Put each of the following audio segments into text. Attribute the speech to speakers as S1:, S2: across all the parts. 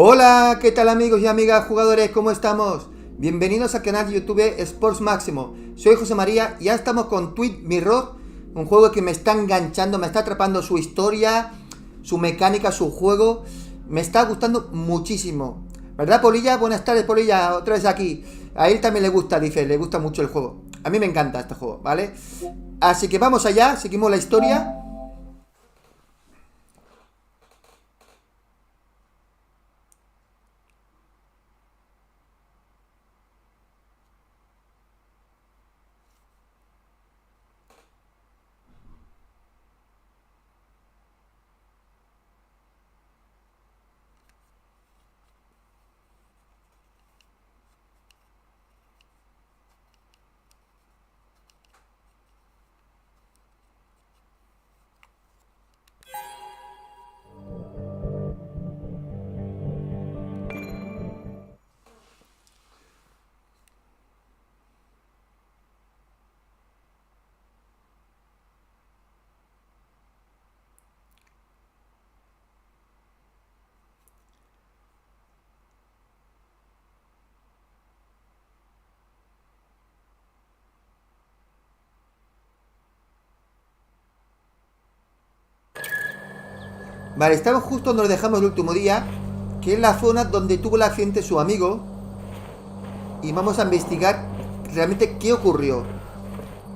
S1: Hola, ¿qué tal amigos y amigas jugadores? ¿Cómo estamos? Bienvenidos al canal de YouTube Sports Máximo. Soy José María y ya estamos con Tweet Mirror, un juego que me está enganchando, me está atrapando su historia, su mecánica, su juego. Me está gustando muchísimo. ¿Verdad, Polilla? Buenas tardes, Polilla, otra vez aquí. A él también le gusta, dice, le gusta mucho el juego. A mí me encanta este juego, ¿vale? Así que vamos allá, seguimos la historia. Vale, estamos justo donde nos dejamos el último día, que es la zona donde tuvo el accidente su amigo. Y vamos a investigar realmente qué ocurrió,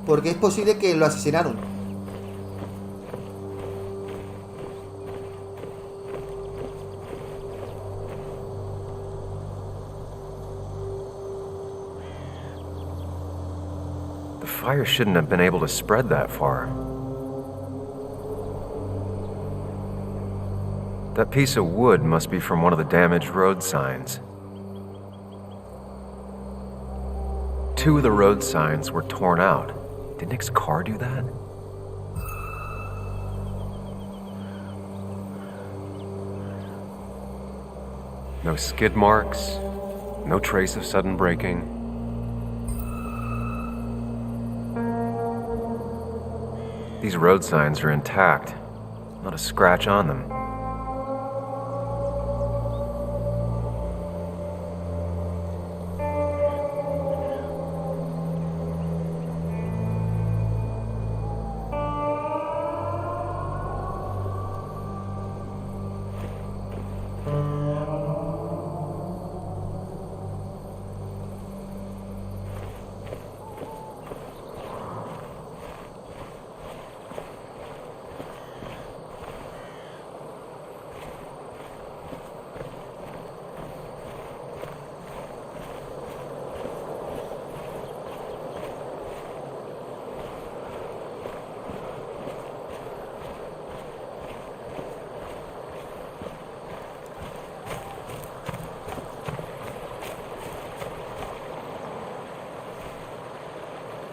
S1: porque es posible que lo asesinaron.
S2: The fire shouldn't have been able to spread that far. That piece of wood must be from one of the damaged road signs. Two of the road signs were torn out. Did Nick's car do that? No skid marks, no trace of sudden braking. These road signs are intact, not a scratch on them.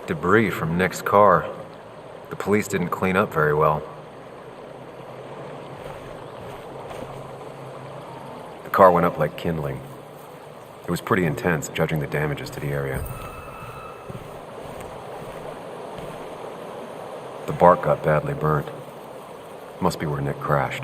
S2: Debris from Nick's car. The police didn't clean up very well. The car went up like kindling. It was pretty intense, judging the damages to the area. The bark got badly burnt. Must be where Nick crashed.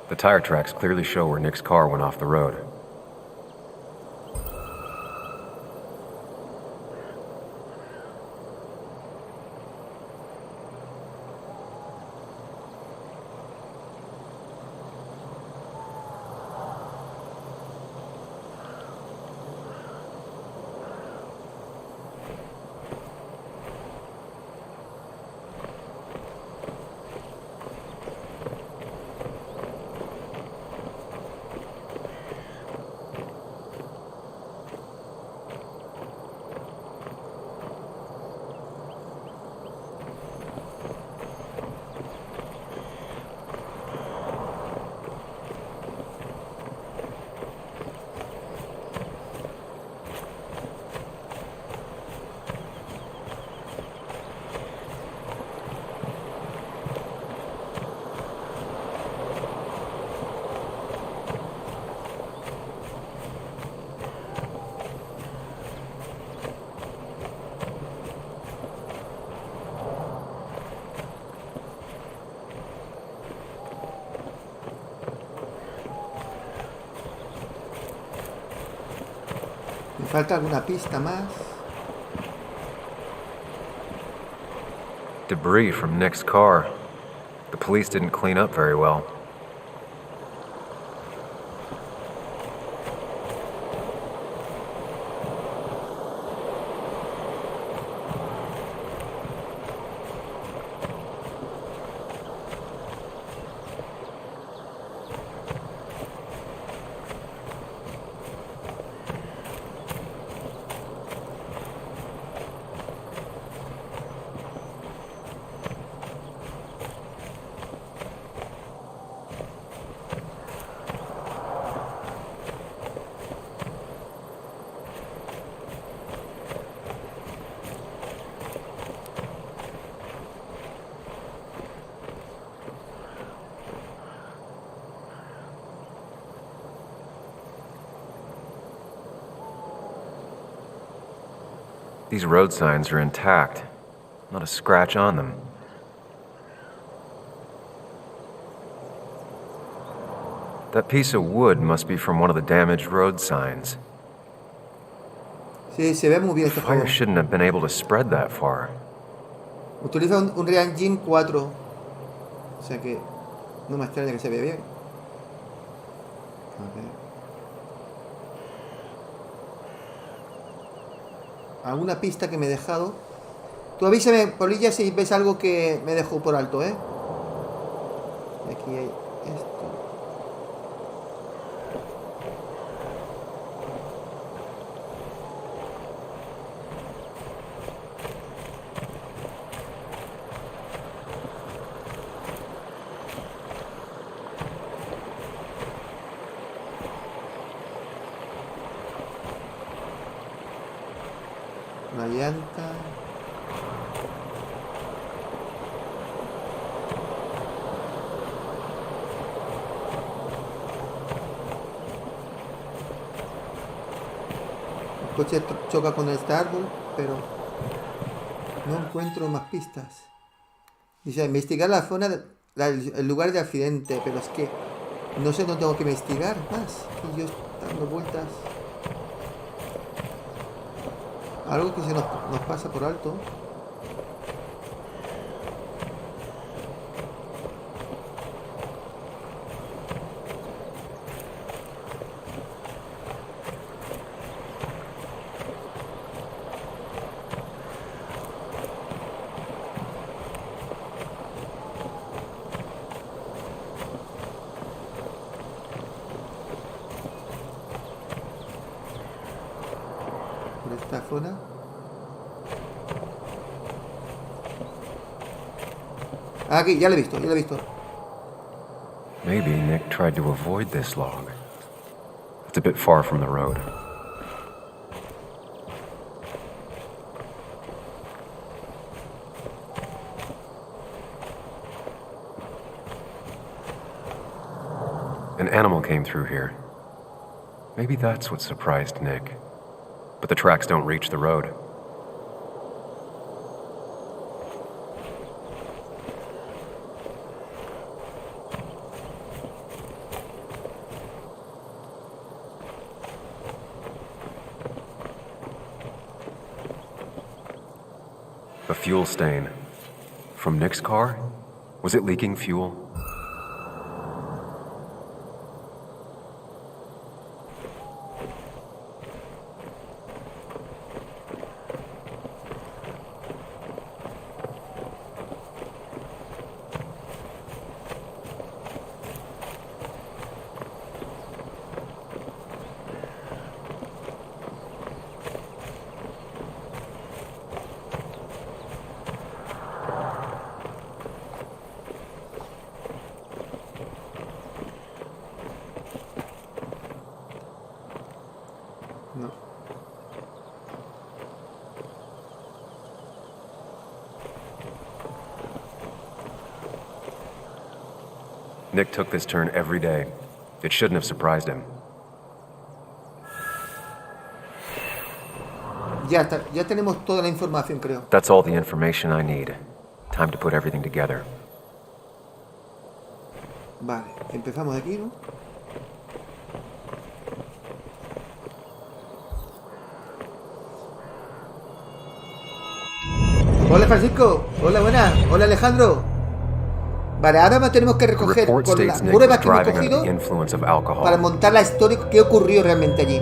S2: The tire tracks clearly show where Nick's car went off the road.
S1: Me falta alguna pista más.
S2: Debris from Nick's car. The police didn't clean up very well. These road signs are intact. Not a scratch on them. That piece of wood must be from one of the damaged road signs.
S1: Sí, se ve muy bien este
S2: Fire
S1: juego.
S2: shouldn't have been able to spread that far.
S1: Utiliza un Real Engine 4. O sea que no me extraña que se vea bien. A ver. ¿Alguna pista que me he dejado? Tú avísame, Polilla, si ves algo que me dejó por alto, ¿eh? Aquí hay esto. Una llanta. El coche choca con este árbol, pero no encuentro más pistas. Dice, investigar la zona, el lugar de accidente, pero es que no sé dónde tengo que investigar más. Y yo dando vueltas. Algo que se nos pasa por alto. Por esta zona. Ah, aquí, ya lo he visto, ya lo he visto.
S2: Maybe Nick tried to avoid this log. It's a bit far from the road. An animal came through here. Maybe that's what surprised Nick. But the tracks don't reach the road. A fuel stain. From Nick's car? Was it leaking fuel?
S1: No.
S2: Nick took this turn every day. It shouldn't have surprised him.
S1: Ya está, ya tenemos toda la información, creo.
S2: That's all the information I need. Time to put everything together.
S1: Vale, empezamos aquí, ¿no? Hola Francisco, hola buena, hola Alejandro. Vale, ahora tenemos que
S2: The
S1: recoger
S2: report
S1: con las
S2: states Nick was
S1: pruebas que hemos
S2: driving under
S1: cogido
S2: the influence of
S1: para
S2: alcohol.
S1: montar la historia que ocurrió realmente allí.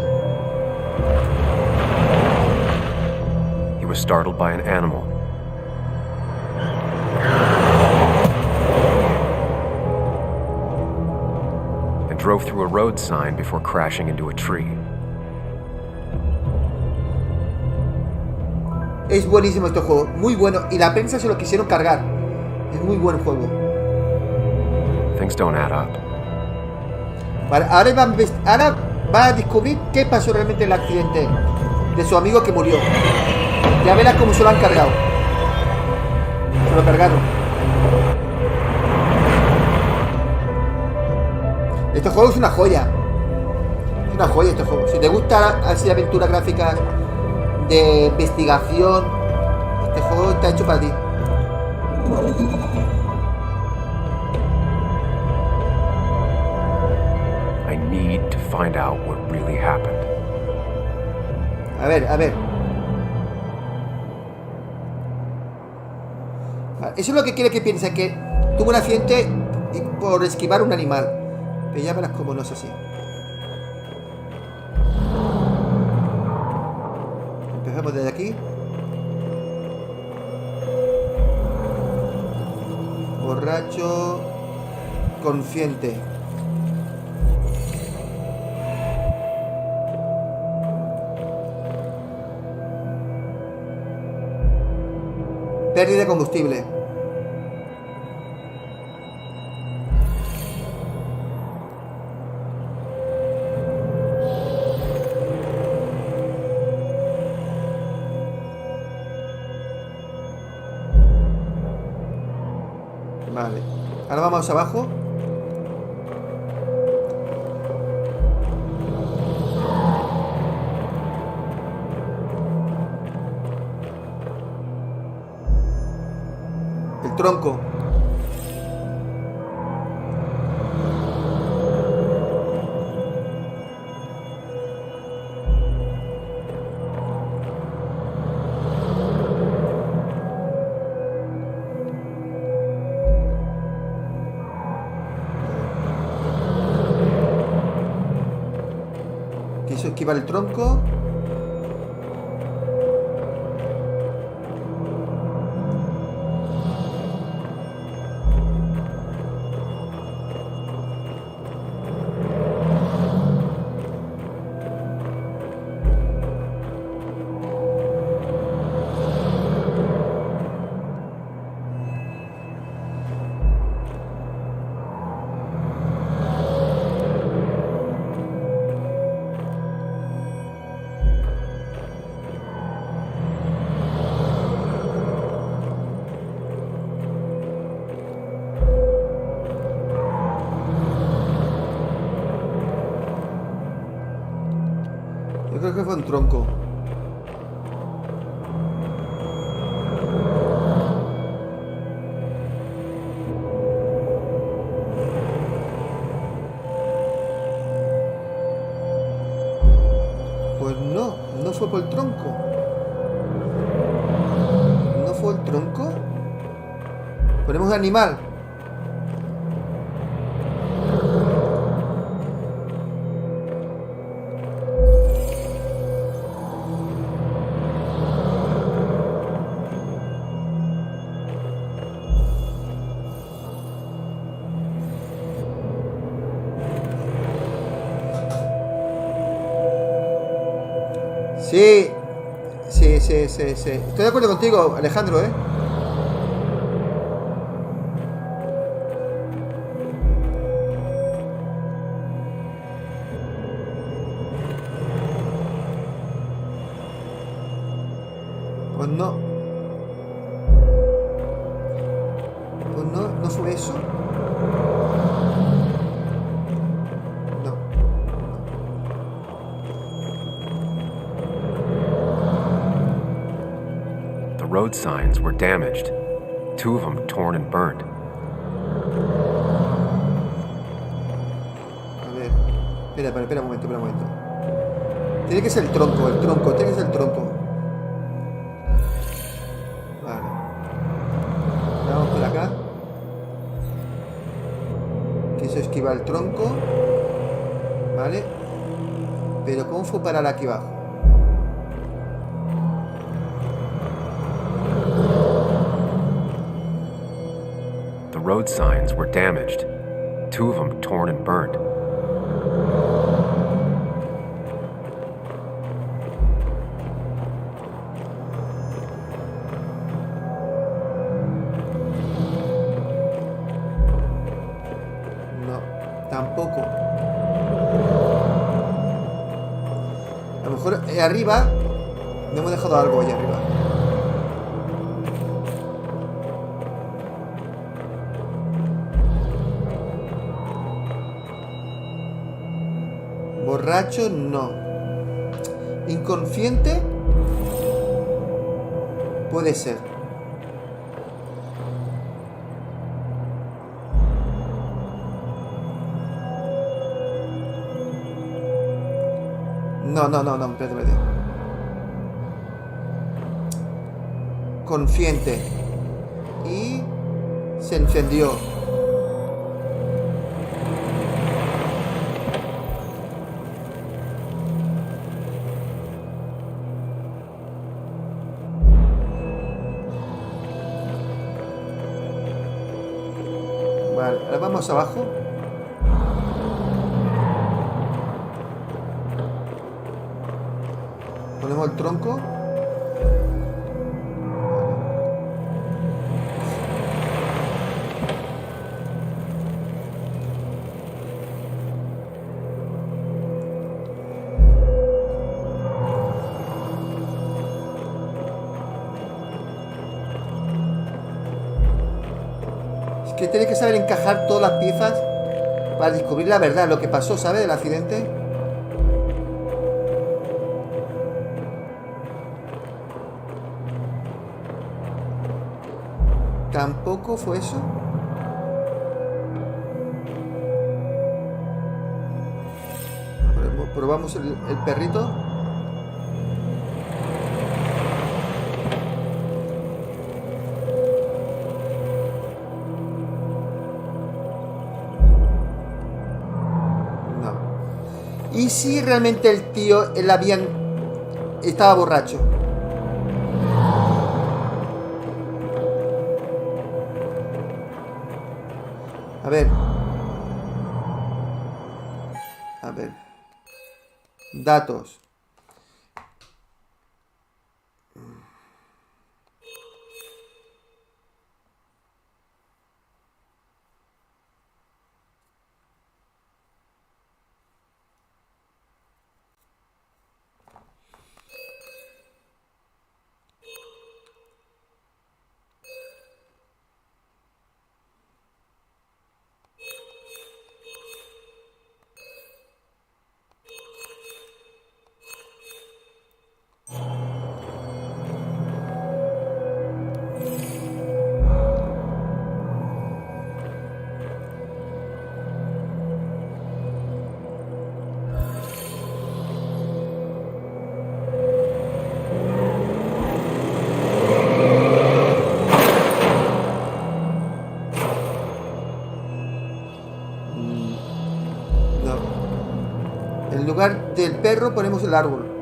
S2: He was startled by an animal. And drove through a road sign before crashing into a tree.
S1: Es buenísimo este juego, muy bueno. Y la prensa se lo quisieron cargar. Es muy buen juego.
S2: Things don't add up.
S1: Vale, ahora va a descubrir qué pasó realmente en el accidente de su amigo que murió. Ya verás cómo se lo han cargado. Se lo cargaron. Este juego es una joya. Es una joya este juego. Si te gusta así aventuras gráficas de investigación, este juego está hecho para ti.
S2: I need to find out what really happened.
S1: A ver. Eso es lo que quiere que piense, que tuvo un accidente por esquivar un animal. Pero ya verás cómo no es así. Empezamos desde aquí. Borracho. Consciente. Pérdida de combustible. Vale. Ahora vamos abajo. El tronco. Quiso esquivar el tronco. Yo creo que fue un tronco. Pues no fue por el tronco. ¿No fue el tronco? Ponemos un animal. Sí. Estoy de acuerdo contigo, Alejandro, ¿eh? Pues no. Pues no fue eso.
S2: Road signs were damaged, 2 of them torn and burnt.
S1: A ver, espera un momento. Tiene que ser el tronco, tiene que ser el tronco. Vale. aquí va el tronco. Vale. Pero ¿cómo fue parar aquí abajo?
S2: The road signs were damaged. 2 of them torn and burned.
S1: No, tampoco. A lo mejor arriba me hemos dejado algo ahí arriba. Borracho, no. Inconsciente. Puede ser. No, espérate. Consciente. Y se encendió. Vale, ahora vamos abajo. Ponemos el tronco. Es que tienes que saber encajar todas las piezas para descubrir la verdad, lo que pasó, ¿sabes? Del accidente. Tampoco fue eso. Probamos el perrito. No. ¿Y si realmente el tío, estaba borracho? A ver. Datos. En lugar del perro ponemos el árbol.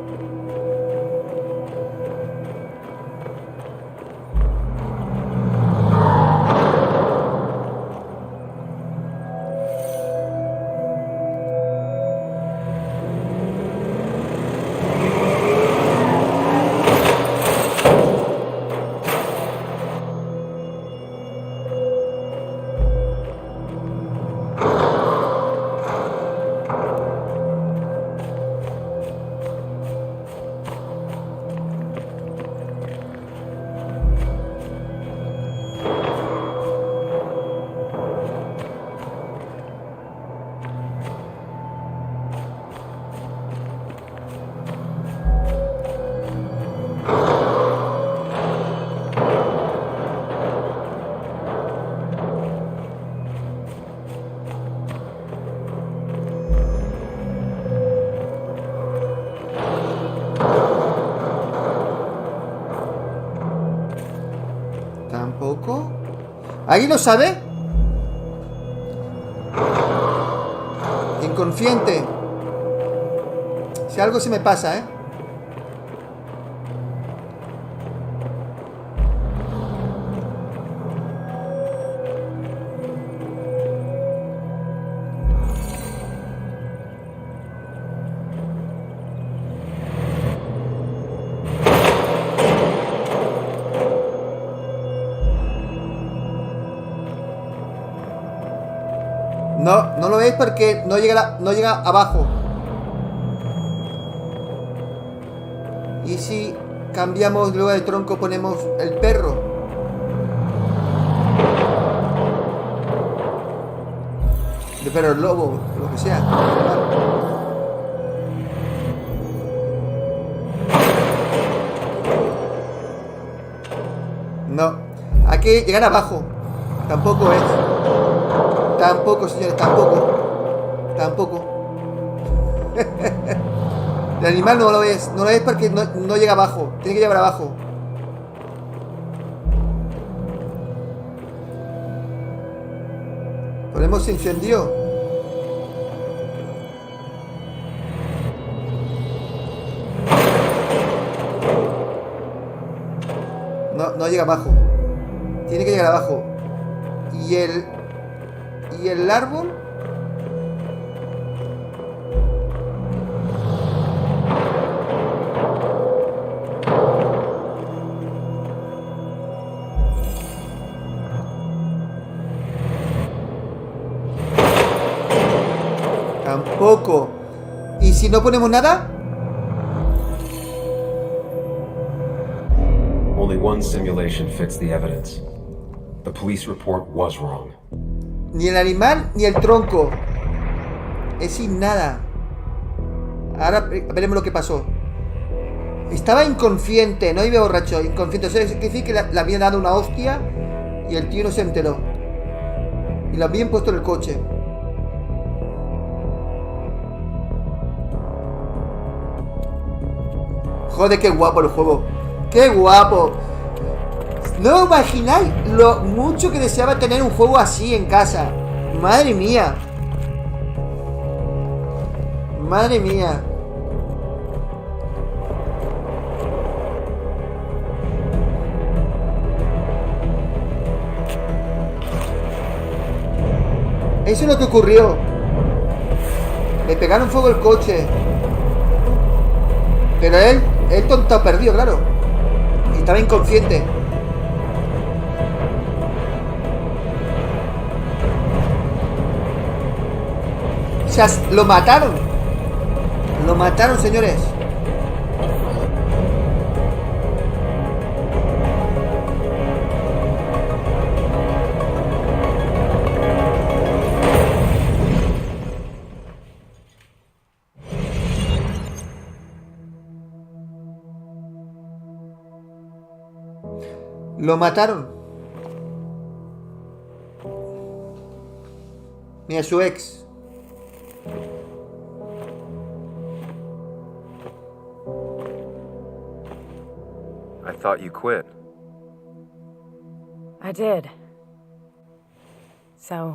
S1: Tampoco. ¿Alguien lo sabe? inconsciente. Si algo se me pasa, ¿eh? No, no lo veis porque no llega abajo. Y si cambiamos luego de tronco, ponemos el perro. De perro, el lobo, lo que sea. No, hay que llegar abajo. Tampoco es. Tampoco, señores, tampoco. Tampoco. El animal no lo ves. No lo ves porque no llega abajo. Tiene que llegar abajo. Ponemos se incendió. No llega abajo. Tiene que llegar abajo. Y el árbol. Tampoco. ¿Y si no ponemos nada?
S2: Only one simulation fits the evidence. The police report was wrong.
S1: Ni el animal ni el tronco. Es sin nada. Ahora veremos lo que pasó. Estaba inconsciente, no iba borracho, inconsciente. Eso quiere decir que le habían dado una hostia y el tío no se enteró. Y lo habían puesto en el coche. Joder, qué guapo el juego. ¡Qué guapo! No os imagináis lo mucho que deseaba tener un juego así en casa. Madre mía. Madre mía. Eso es lo que ocurrió. Le pegaron fuego el coche. Pero él tonto perdido, claro. Estaba inconsciente. O sea, lo mataron. Lo mataron, señores. Lo mataron. Mira, su ex.
S2: I thought you quit.
S3: I did. So,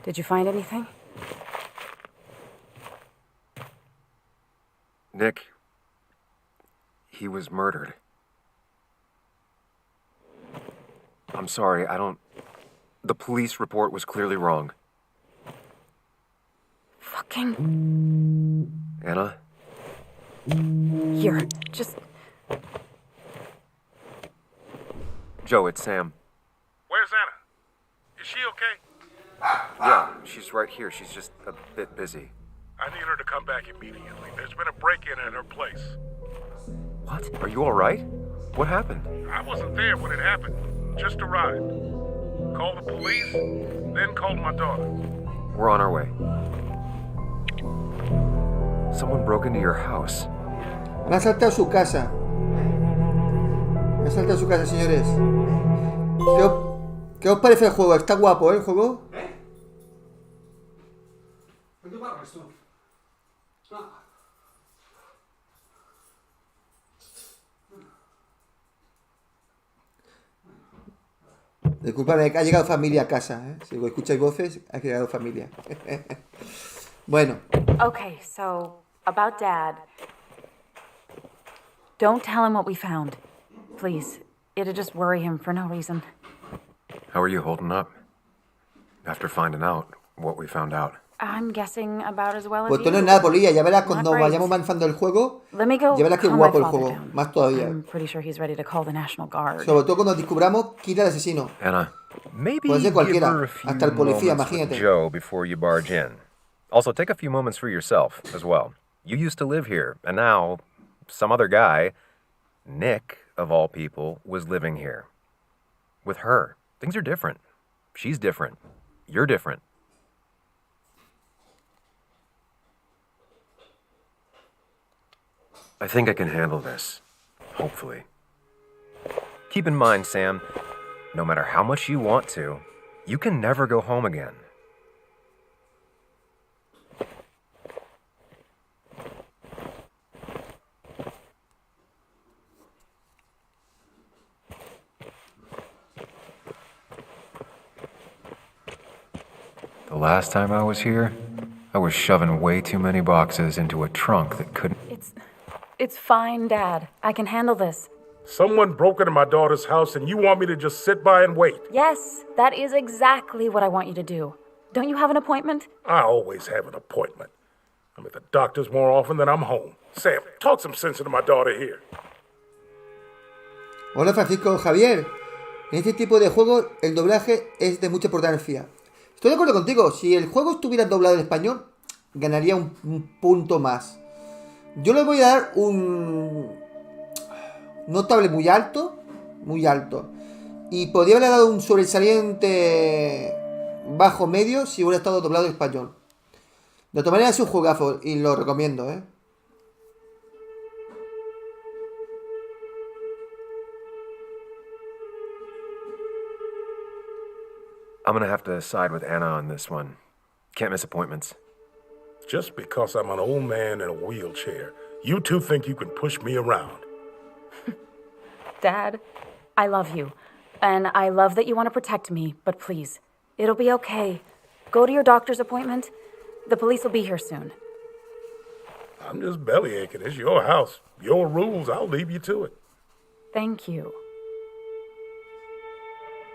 S3: did you find anything?
S2: Nick, he was murdered. I'm sorry, the police report was clearly wrong.
S3: Fucking...
S2: Anna?
S3: Here, just...
S2: Joe, it's Sam.
S4: Where's Anna? Is she okay?
S2: Yeah, she's right here. She's just a bit busy.
S4: I need her to come back immediately. There's been a break-in at her place.
S2: What? Are you all right? What happened?
S4: I wasn't there when it happened. Just arrived. Called the police, then called my daughter.
S2: We're on our way. Someone broke into your house.
S1: Han asaltado su casa. Han asaltado su casa, señores. ¿Qué os parece el juego? Está guapo, ¿eh? El juego.
S5: ¿Qué parles tu?
S1: Disculpadme, ha llegado familia a casa, ¿eh? Si escucháis voces, ha llegado familia. Bueno,
S3: Okay, so about Dad. Don't tell him what we found. Please. It'd just worry him for no reason.
S2: How are you holding up? After finding out what we found out.
S3: I'm guessing about as well as
S1: pues
S3: you.
S1: esto no es nada, Polilla. Ya verás cuando
S3: Not great.
S1: vayamos avanzando el juego.
S3: Let me go
S1: Ya verás qué
S3: calm
S1: guapo
S3: my
S1: el
S3: father
S1: juego.
S3: down.
S1: Más todavía.
S3: I'm pretty sure he's ready to call the National Guard.
S1: Sobre todo cuando descubramos quién era el asesino.
S2: Anna, maybe
S1: Puede ser cualquiera,
S2: give her a few
S1: hasta el policía,
S2: moments with
S1: imagínate.
S2: Joe before you barge in. Also, take a few moments for yourself as well. You used to live here, and now some other guy, Nick, of all people, was living here. With her. Things are different. She's different. You're different. I think I can handle this. Hopefully. Keep in mind, Sam, no matter how much you want to, you can never go home again. The last time I was here, I was shoving way too many boxes into a trunk that couldn't...
S3: It's fine, Dad. I can handle this.
S4: Someone broke into my daughter's house and you want me to just sit by and wait?
S3: Yes, that is exactly what I want you to do. Don't you have an appointment?
S4: I always have an appointment. I'm at the doctor's more often than I'm home. Sam, talk some sense into my daughter here.
S1: Hola Francisco Javier. En este tipo de juegos el doblaje es de mucha importancia. Estoy de acuerdo contigo. Si el juego estuviera doblado en español, ganaría un punto más. Yo le voy a dar un notable muy alto. Muy alto. Y podría haberle dado un sobresaliente bajo medio si hubiera estado doblado en español. De todas maneras es un juegazo y lo recomiendo, ¿eh?
S2: I'm gonna have to side with Anna on this one. Can't miss appointments.
S4: Just because I'm an old man in a wheelchair, you two think you can push me around.
S3: Dad, I love you. And I love that you want to protect me, but please, it'll be okay. Go to your doctor's appointment. The police will be here soon.
S4: I'm just bellyaching. It's your house. Your rules. I'll leave you to it.
S3: Thank you.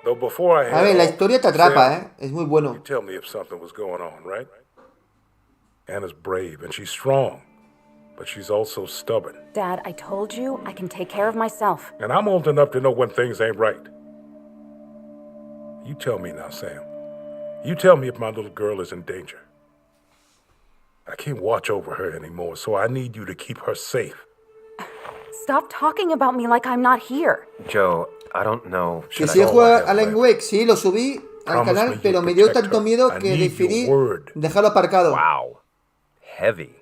S4: Though before I
S1: A
S4: head
S1: ver, la
S4: off,
S1: historia te atrapa,
S4: Sam,
S1: ¿eh? Es muy
S4: you
S1: bueno.
S4: tell me if something was going on, right? Anna's brave and she's strong, but she's also stubborn.
S3: Dad, I told you I can take care of myself.
S4: And I'm old enough to know when things ain't right. You tell me now, Sam. You tell me if my little girl is in danger. I can't watch over her anymore, so I need you to keep her safe.
S3: Stop talking about me like I'm not here.
S2: Joe, I don't know.
S1: Que
S2: Should
S1: si
S2: I...
S1: he jugado a Alan Wake, sí, lo subí al canal, pero me dio tanto miedo que decidí dejarlo aparcado.
S2: Wow. Heavy.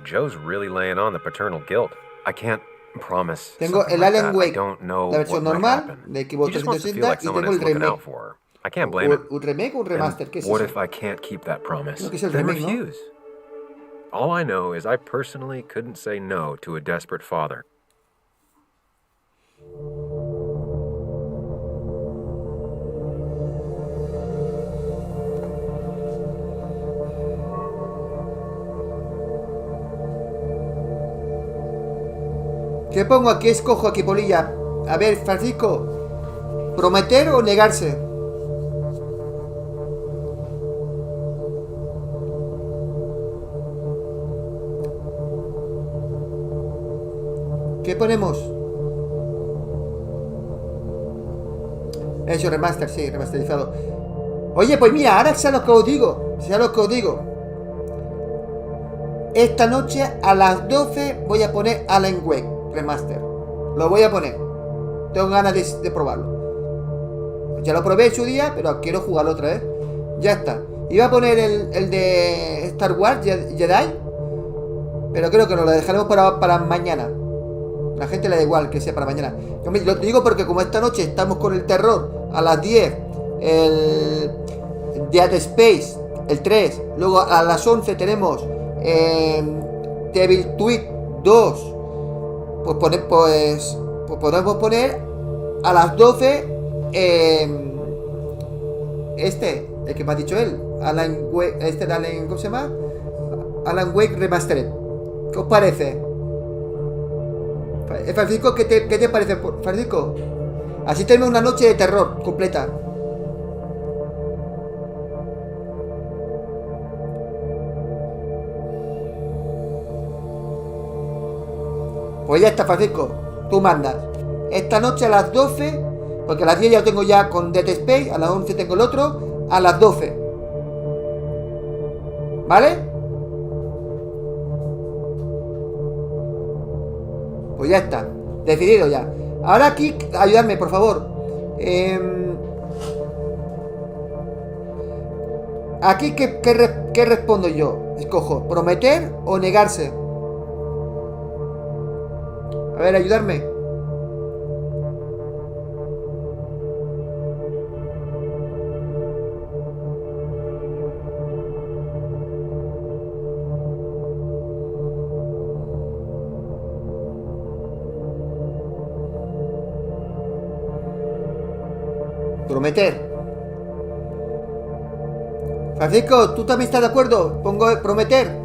S2: Joe's really laying on the paternal guilt. I can't promise.
S1: Tengo
S2: something
S1: el
S2: like
S1: Alan
S2: that.
S1: Wake,
S2: I don't know
S1: la versión
S2: what might
S1: normal
S2: happen.
S1: de Xbox
S2: He just wants to feel
S1: 360
S2: like
S1: y
S2: someone
S1: tengo
S2: is
S1: el
S2: looking out
S1: remake.
S2: for her. I can't blame him.
S1: ¿Un remake o un remaster? ¿Qué es
S2: What
S1: eso?
S2: if I can't keep that promise?
S1: Creo que es el
S2: Then
S1: remake, ¿no?
S2: refuse. All I know is I personally couldn't say no to a desperate father.
S1: ¿Qué pongo aquí? Escojo aquí, Polilla. A ver, Francisco. ¿Prometer o negarse? ¿Qué ponemos? Eso, remaster, sí, remasterizado. Oye, pues mira, ahora sea lo que os digo. Sea lo que os digo. Esta noche a las 12 voy a poner Alan Wake Remaster. Lo voy a poner. Tengo ganas de probarlo. Ya lo probé en su día, pero quiero jugarlo otra vez. Ya está. Iba a poner el de Star Wars Jedi, pero creo que nos lo dejaremos para mañana. La gente le da igual que sea para mañana. Yo lo digo porque como esta noche estamos con el terror a las 10, el Dead Space, el 3, luego a las 11 tenemos Devil Tweet 2, pues podemos poner a las 12 el que me ha dicho él, Alan, ¿cómo se llama? Alan Wake Remastered. ¿Qué os parece? Francisco, ¿qué te parece, Francisco? Así tenemos una noche de terror completa. Pues ya está, Francisco. Tú mandas. Esta noche a las 12, porque a las 10 ya lo tengo ya con Dead Space, a las 11 tengo el otro, a las 12. ¿Vale? Pues ya está. Decidido ya. Ahora aquí, ayudarme, por favor. Aquí, ¿qué respondo yo? Escojo, ¿prometer o negarse? A ver, ayudarme. Prometer. Francisco, ¿tú también estás de acuerdo? Pongo prometer.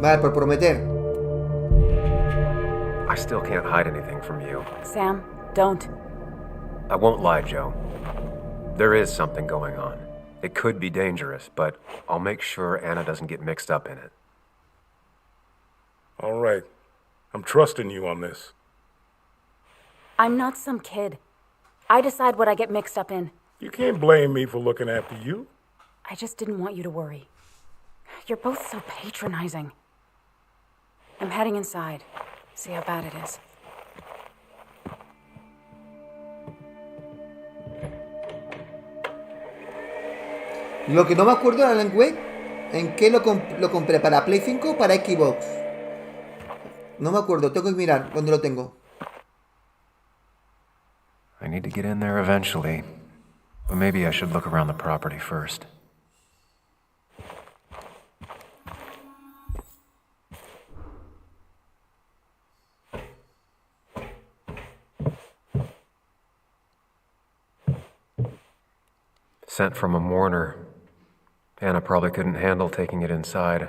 S1: Vale, por prometer.
S2: I still can't hide anything from you.
S3: Sam, don't.
S2: I won't lie, Joe. There is something going on. It could be dangerous, but I'll make sure Anna doesn't get mixed up in it.
S4: All right. I'm trusting you on this.
S3: I'm not some kid. I decide what I get mixed up in.
S4: You can't blame me for looking after you.
S3: I just didn't want you to worry. You're both so patronizing. I'm heading inside. See how bad it is.
S1: Lo que no me acuerdo de Alan Wake, ¿en qué lo compré? ¿Para Play 5 o para Xbox? No me acuerdo, tengo que mirar dónde lo tengo.
S2: I need to get in there eventually, but maybe I should look around the property first. Sent from a mourner. Anna probably couldn't handle taking it inside.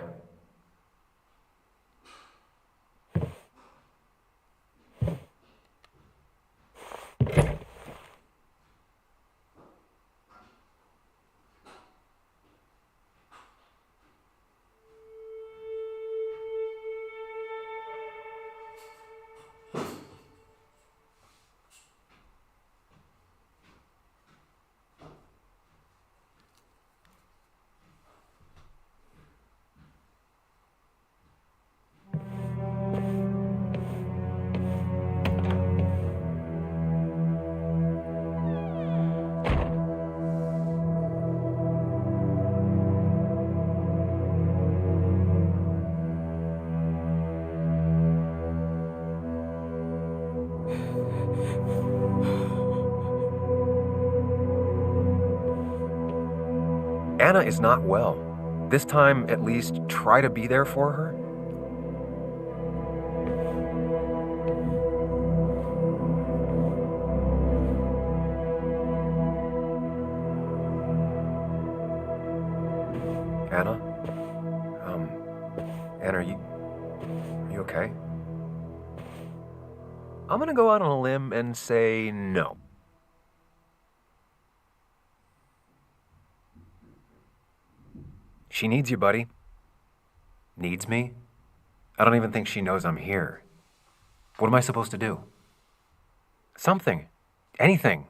S2: Anna is not well. This time, at least, try to be there for her. Anna? Anna, are you okay? I'm gonna go out on a limb and say no. She needs you, buddy. Needs me? I don't even think she knows I'm here. What am I supposed to do? Something. Anything.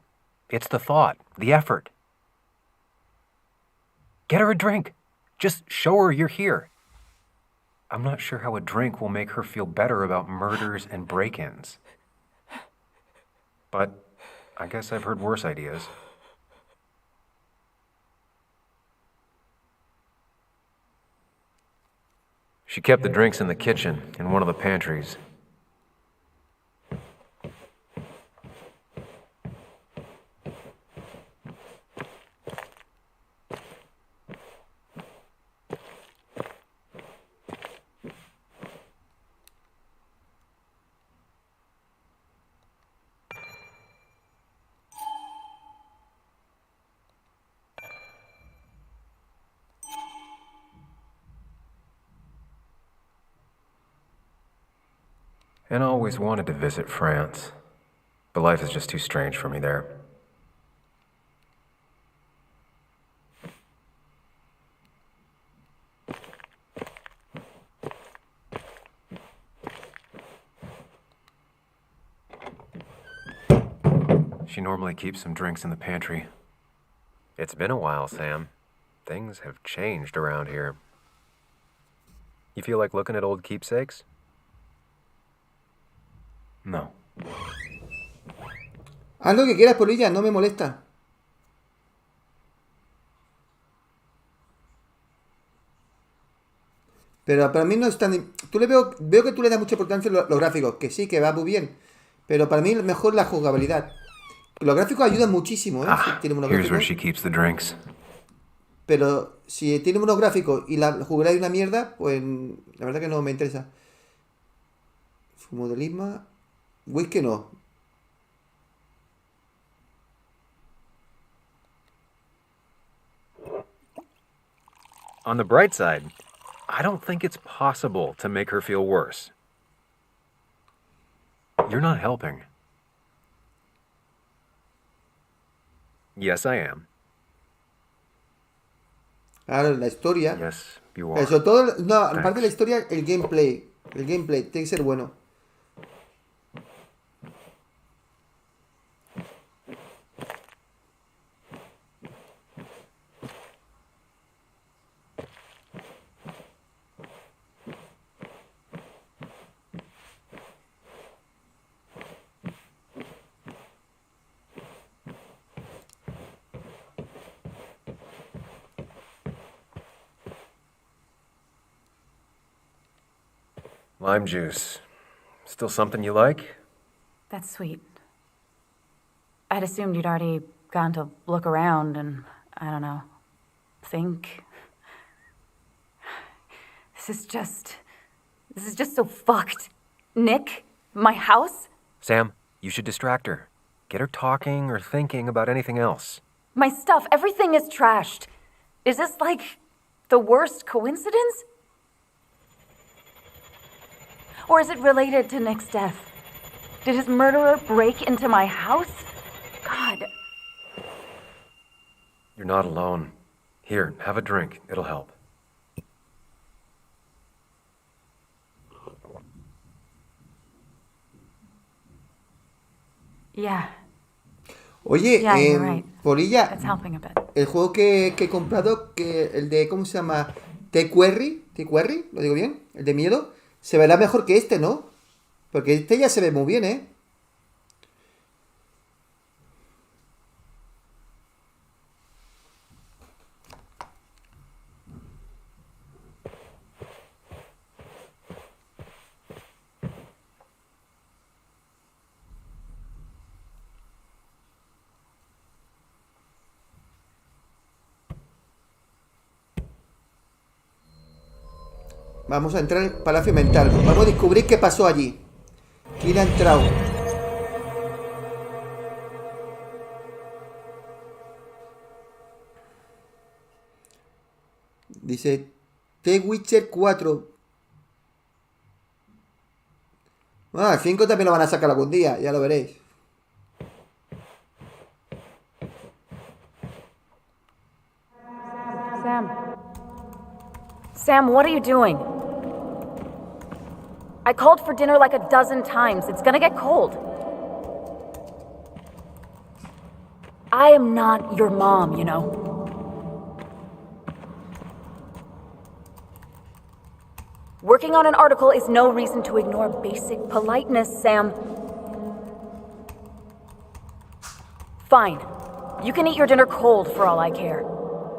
S2: It's the thought, the effort. Get her a drink. Just show her you're here. I'm not sure how a drink will make her feel better about murders and break-ins. But I guess I've heard worse ideas. She kept the drinks in the kitchen, in one of the pantries. And I always wanted to visit France, but life is just too strange for me there. She normally keeps some drinks in the pantry. It's been a while, Sam. Things have changed around here. You feel like looking at old keepsakes? No.
S1: Haz lo que quieras, Polilla, no me molesta. Pero para mí no es tan... Veo que tú le das mucha importancia a los gráficos, que sí, que va muy bien. Pero para mí mejor la jugabilidad. Los gráficos ayudan muchísimo, ¿eh? Si tienen unos
S2: Here's where
S1: gráficos.
S2: she keeps the drinks.
S1: Pero si tienen unos gráficos y la jugabilidad es una mierda, pues la verdad que no me interesa. Fumo de Lima. Whisky no.
S2: On the bright side, I don't think it's possible to make her feel worse. You're not helping. Yes, I am.
S1: Ahora, la historia.
S2: Yes, you are.
S1: Sobre todo, no, aparte
S2: Thanks.
S1: de la historia, el gameplay. El gameplay tiene que ser bueno.
S2: Lime juice. Still something you like?
S3: That's sweet. I'd assumed you'd already gone to look around and, I don't know, think. This is just so fucked. Nick? My house?
S2: Sam, you should distract her. Get her talking or thinking about anything else.
S3: My stuff, everything is trashed. Is this like the worst coincidence? Or is it related to Nick's death? Did his murderer break into my house? God.
S2: You're not alone. Here, have a drink. It'll help.
S3: Yeah,
S1: Oye,
S3: yeah, you're right.
S1: Polilla,
S3: It's helping a bit.
S1: el juego que he comprado, el de, ¿cómo se llama? T-Query, ¿lo digo bien? El de miedo, se verá mejor que este, ¿no? Porque este ya se ve muy bien, ¿eh? Vamos a entrar al Palacio Mental. Vamos a descubrir qué pasó allí. ¿Quién ha entrado? Dice The Witcher 4. Ah, el 5 también lo van a sacar algún día, ya lo veréis.
S3: Sam, what are you doing? I called for dinner like a dozen times. It's gonna get cold. I am not your mom, you know. Working on an article is no reason to ignore basic politeness, Sam. Fine. You can eat your dinner cold for all I care.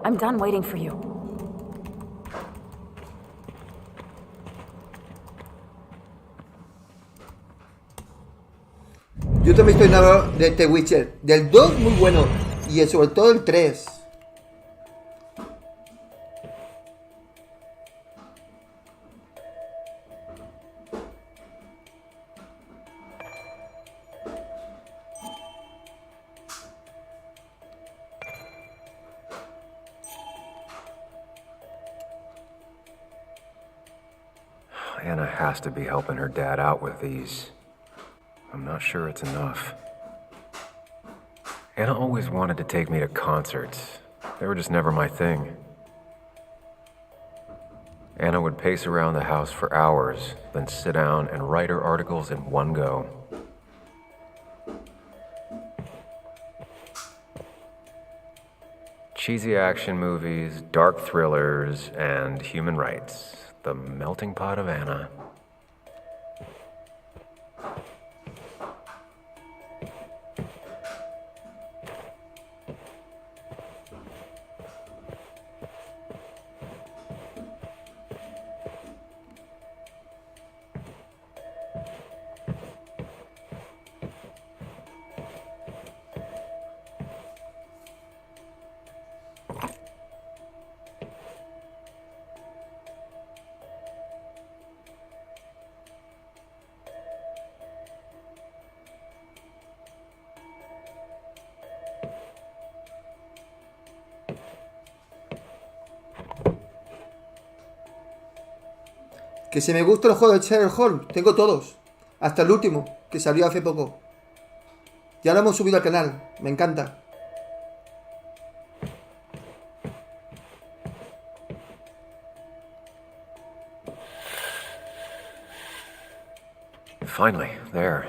S3: I'm done waiting for you.
S1: Yo también estoy enamorado de The Witcher. Del 2 muy bueno. Y sobre todo el 3.
S2: Anna has to be helping her dad out with these. I'm not sure it's enough. Anna always wanted to take me to concerts. They were just never my thing. Anna would pace around the house for hours, then sit down and write her articles in one go. Cheesy action movies, dark thrillers, and human rights. The melting pot of Anna.
S1: Que si me gustan los juegos de Sherlock Holmes, tengo todos. Hasta el último, que salió hace poco. Ya lo hemos subido al canal, me encanta.
S2: Finally, there.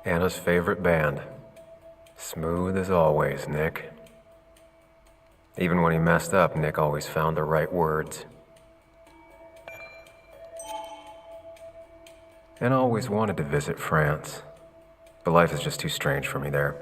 S2: Anna's favorite band. Smooth as always, Nick. Even when he messed up, Nick always found the right words. Anna always wanted to visit France, but life is just too strange for me there.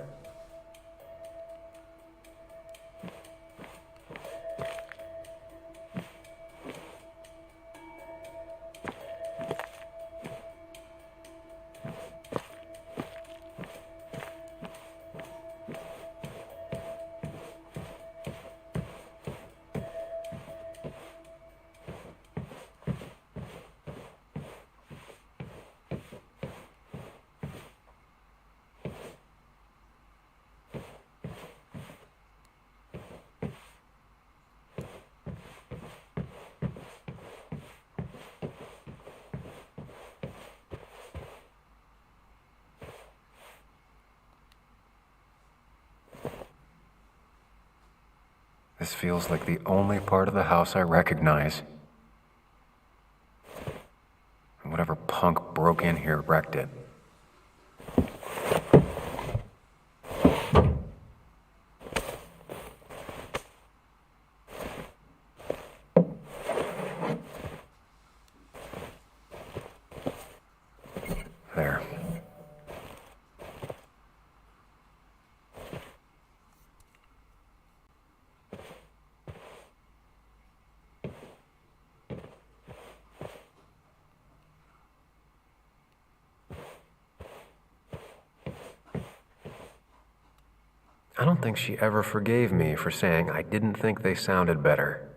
S2: This feels like the only part of the house I recognize. And whatever punk broke in here wrecked it. There. I don't think she ever forgave me for saying I didn't think they sounded better.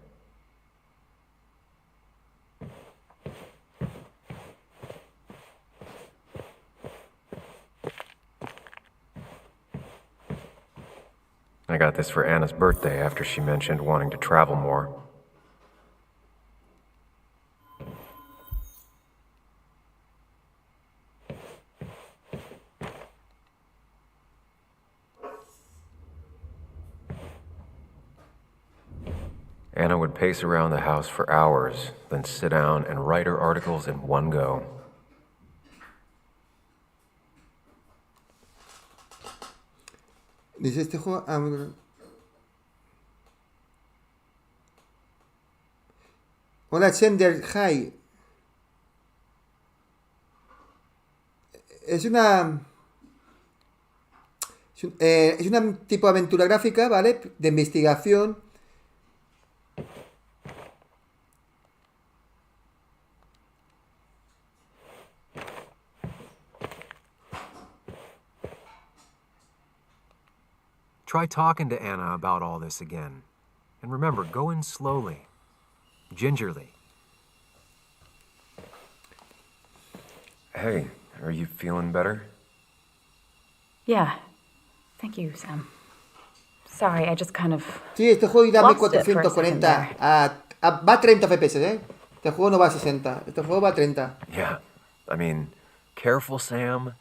S2: I got this for Anna's birthday after she mentioned wanting to travel more. Anna would pace around the house for hours, then sit down and write her articles in one go.
S1: Dice este juego. Hola, Sender High. Es una. Es una tipo de aventura gráfica, ¿vale? De investigación.
S2: Try talking to Anna about all this again. And remember, go in slowly, gingerly. Hey, are you feeling better?
S3: Yeah. Thank you, Sam. Sorry, I just kind of...
S1: Sí, este juego irá a
S3: lost it for a second
S1: 1440.
S3: there.
S1: Va a 30 FPS, ¿eh? Este juego no va a 60. Este juego va a 30.
S2: Yeah. I mean, careful, Sam.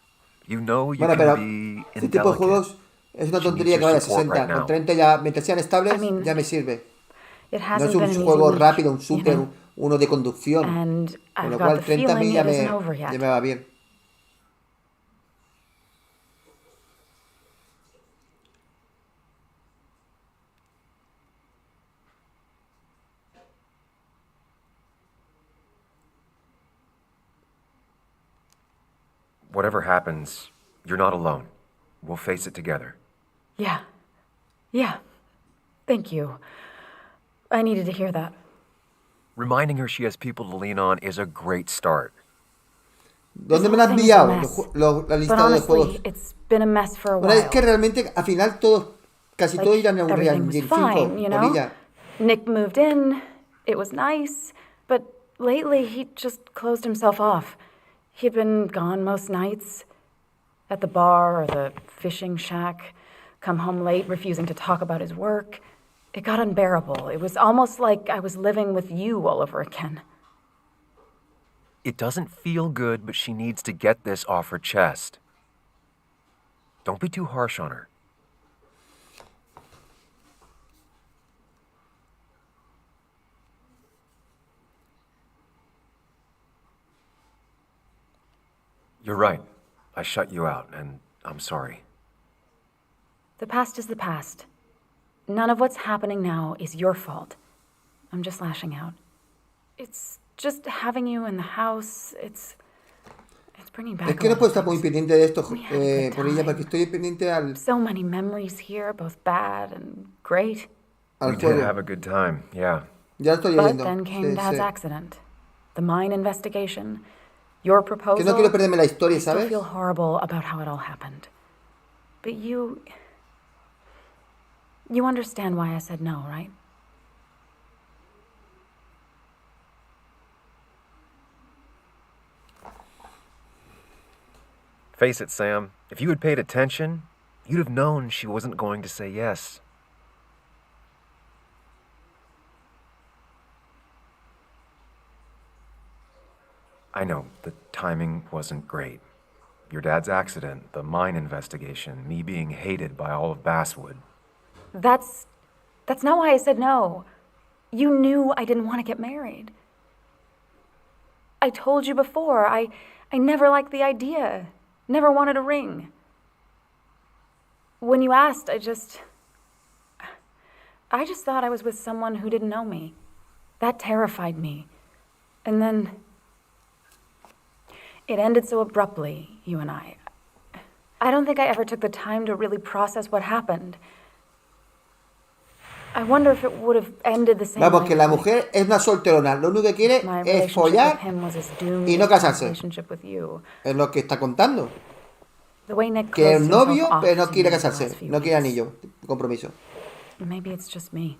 S2: You know you
S1: Bueno,
S2: can
S1: pero
S2: be
S1: este tipo de
S2: indelicate.
S1: juegos es una
S2: She
S1: tontería
S2: needs
S1: que vaya a
S2: your support
S1: 60.
S2: right now.
S1: Con 30 ya, mientras sean estables,
S3: I mean,
S1: ya me sirve.
S3: It
S1: No
S3: hasn't
S1: es un
S3: been an easy
S1: juego
S3: week,
S1: rápido, un
S3: you
S1: shooter,
S3: know?
S1: uno de conducción.
S3: And
S1: Con
S3: I've
S1: lo
S3: got
S1: cual
S3: the
S1: 30
S3: feeling
S1: mil
S3: it isn't over
S1: ya
S3: yet.
S1: me va bien.
S2: Whatever happens, you're not alone. We'll face it together.
S3: Yeah. Yeah. Thank you. I needed to hear that.
S2: Reminding her she has people to lean on is a great start.
S1: ¿Dónde
S3: This
S1: me lo has
S3: whole thing is a
S1: enviado?
S3: mess.
S1: La
S3: But
S1: lista de
S3: honestly,
S1: juegos.
S3: it's been a mess for a
S1: Bueno, es
S3: while.
S1: que realmente al final casi todos irán a un Real
S3: Everything was
S1: Engine
S3: fine,
S1: 5
S3: you
S1: por
S3: know?
S1: ella.
S3: Nick moved in. It was nice. But lately, he just closed himself off. He'd been gone most nights. At the bar or the fishing shack. Come home late, refusing to talk about his work. It got unbearable. It was almost like I was living with you all over again.
S2: It doesn't feel good, but she needs to get this off her chest. Don't be too harsh on her. You're right. I shut you out, and I'm sorry.
S3: The past is the past. None of what's happening now is your fault. I'm just lashing out. It's just having you in the house. It's bringing back
S1: Es que no
S3: a lot
S1: puedo
S3: of
S1: estar muy
S3: things.
S1: pendiente de esto
S3: We had a good
S1: por ella,
S3: time.
S1: porque estoy pendiente
S3: So many memories here, both bad and great.
S1: al
S2: We did have
S1: juego.
S2: a good time, yeah.
S1: Ya lo estoy
S3: But
S1: leyendo.
S3: then came
S1: Sí,
S3: Dad's
S1: sí.
S3: accident. The mine investigation. Your proposal.
S1: Que no quiero perderme la historia,
S3: I still
S1: ¿sabes?
S3: feel horrible about how it all happened. But you understand why I said no, right?
S2: Face it, Sam. If you had paid attention, you'd have known she wasn't going to say yes. I know, the timing wasn't great. Your dad's accident, the mine investigation, me being hated by all of Basswood.
S3: That's not why I said no. You knew I didn't want to get married. I told you before, I never liked the idea. Never wanted a ring. When you asked, I just thought I was with someone who didn't know me. That terrified me. And then it ended so abruptly, you and I. I don't think I ever took the time to really process what happened. I wonder if it would have ended the same
S1: Vamos,
S3: way.
S1: que la mujer es una solterona. Lo único que quiere
S3: My
S1: es
S3: relationship
S1: follar,
S3: with him was as doomed
S1: y no
S3: as my
S1: casarse.
S3: relationship with you.
S1: es lo que está contando.
S3: The way Nick
S1: Que es
S3: closed
S1: novio,
S3: himself off
S1: pero no
S3: to
S1: quiere
S3: me the
S1: casarse.
S3: last few
S1: No quiere
S3: weeks.
S1: anillo de compromiso.
S3: Maybe it's just me.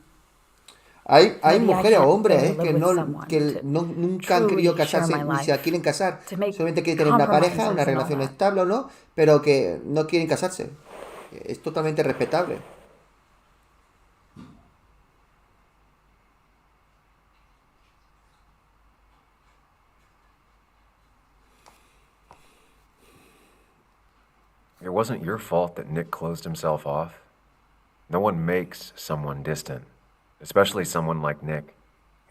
S1: Hay
S3: Maybe I
S1: mujeres o
S3: can't
S1: hombres
S3: bear to live with someone, to
S1: nunca han
S3: truly
S1: querido
S3: share
S1: casarse
S3: my
S1: ni se
S3: life,
S1: quieren casar.
S3: to make
S1: Solamente quieren tener una pareja, una
S3: compromises and all
S1: relación
S3: that.
S1: estable o no, pero que no quieren casarse. Es totalmente respetable.
S2: It wasn't your fault that Nick closed himself off. No one makes someone distant, especially someone like Nick.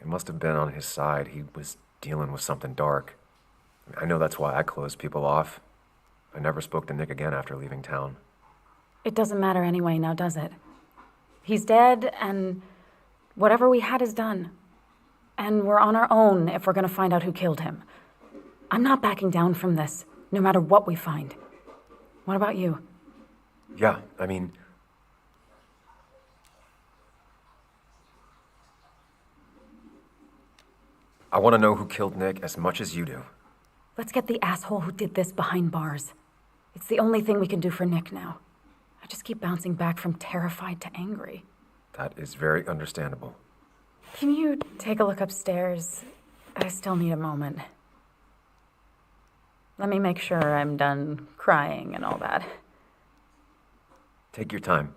S2: It must have been on his side. He was dealing with something dark. I know that's why I closed people off. I never spoke to Nick again after leaving town.
S3: It doesn't matter anyway, now does it? He's dead, and whatever we had is done. And we're on our own if we're gonna find out who killed him. I'm not backing down from this, no matter what we find. What about you?
S2: Yeah, I mean... I want to know who killed Nick as much as you do.
S3: Let's get the asshole who did this behind bars. It's the only thing we can do for Nick now. I just keep bouncing back from terrified to angry.
S2: That is very understandable.
S3: Can you take a look upstairs? I still need a moment. Let me make sure I'm done crying and all that.
S2: Take your time.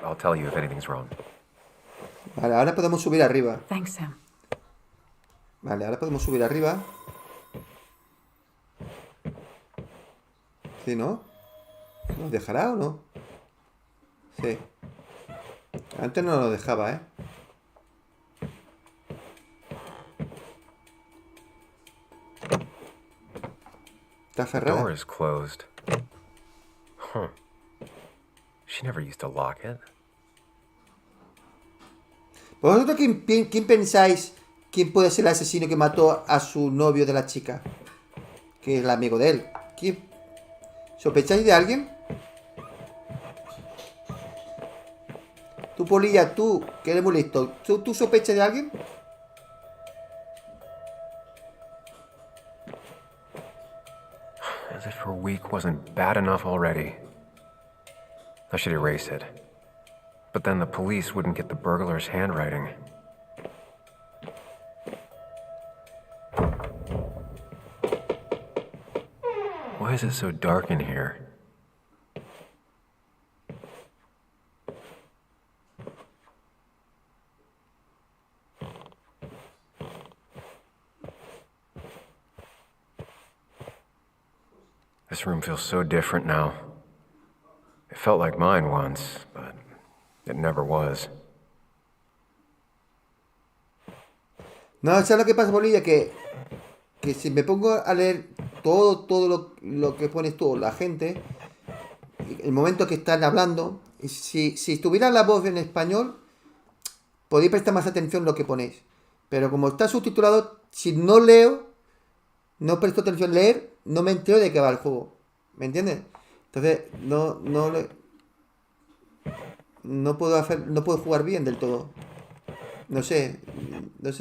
S2: I'll tell you if anything's wrong.
S1: Vale, ahora podemos subir arriba.
S3: Thanks, Sam.
S1: Vale, ahora podemos subir arriba. ¿Sí, no? ¿Nos dejará o no? Sí. Antes no nos dejaba, ¿eh? Está
S2: The door
S1: cerrada.
S2: is closed. Huh. She never used to lock it.
S1: ¿Vosotros quién pensáis quién puede ser el asesino que mató a su novio de la chica? Que es el amigo de él. ¿Quién? ¿Sospecháis de alguien? Tú, Polilla, tú, que eres muy listo. ¿Tú sospechas de alguien?
S2: As if her week wasn't bad enough already. I should erase it. But then the police wouldn't get the burglar's handwriting. Why is it so dark in here? This room feels so different now. It felt like mine once, but it never was.
S1: No, ¿sabes lo que pasa, Polilla? Que si me pongo a leer todo lo que pones tú, la gente, el momento que están hablando, si estuviera la voz en español, podéis prestar más atención a lo que ponéis. Pero como está subtitulado, si no leo, no presto atención a leer, no me entero de qué va el juego. ¿Me entiendes? Entonces, no puedo jugar bien del todo. No sé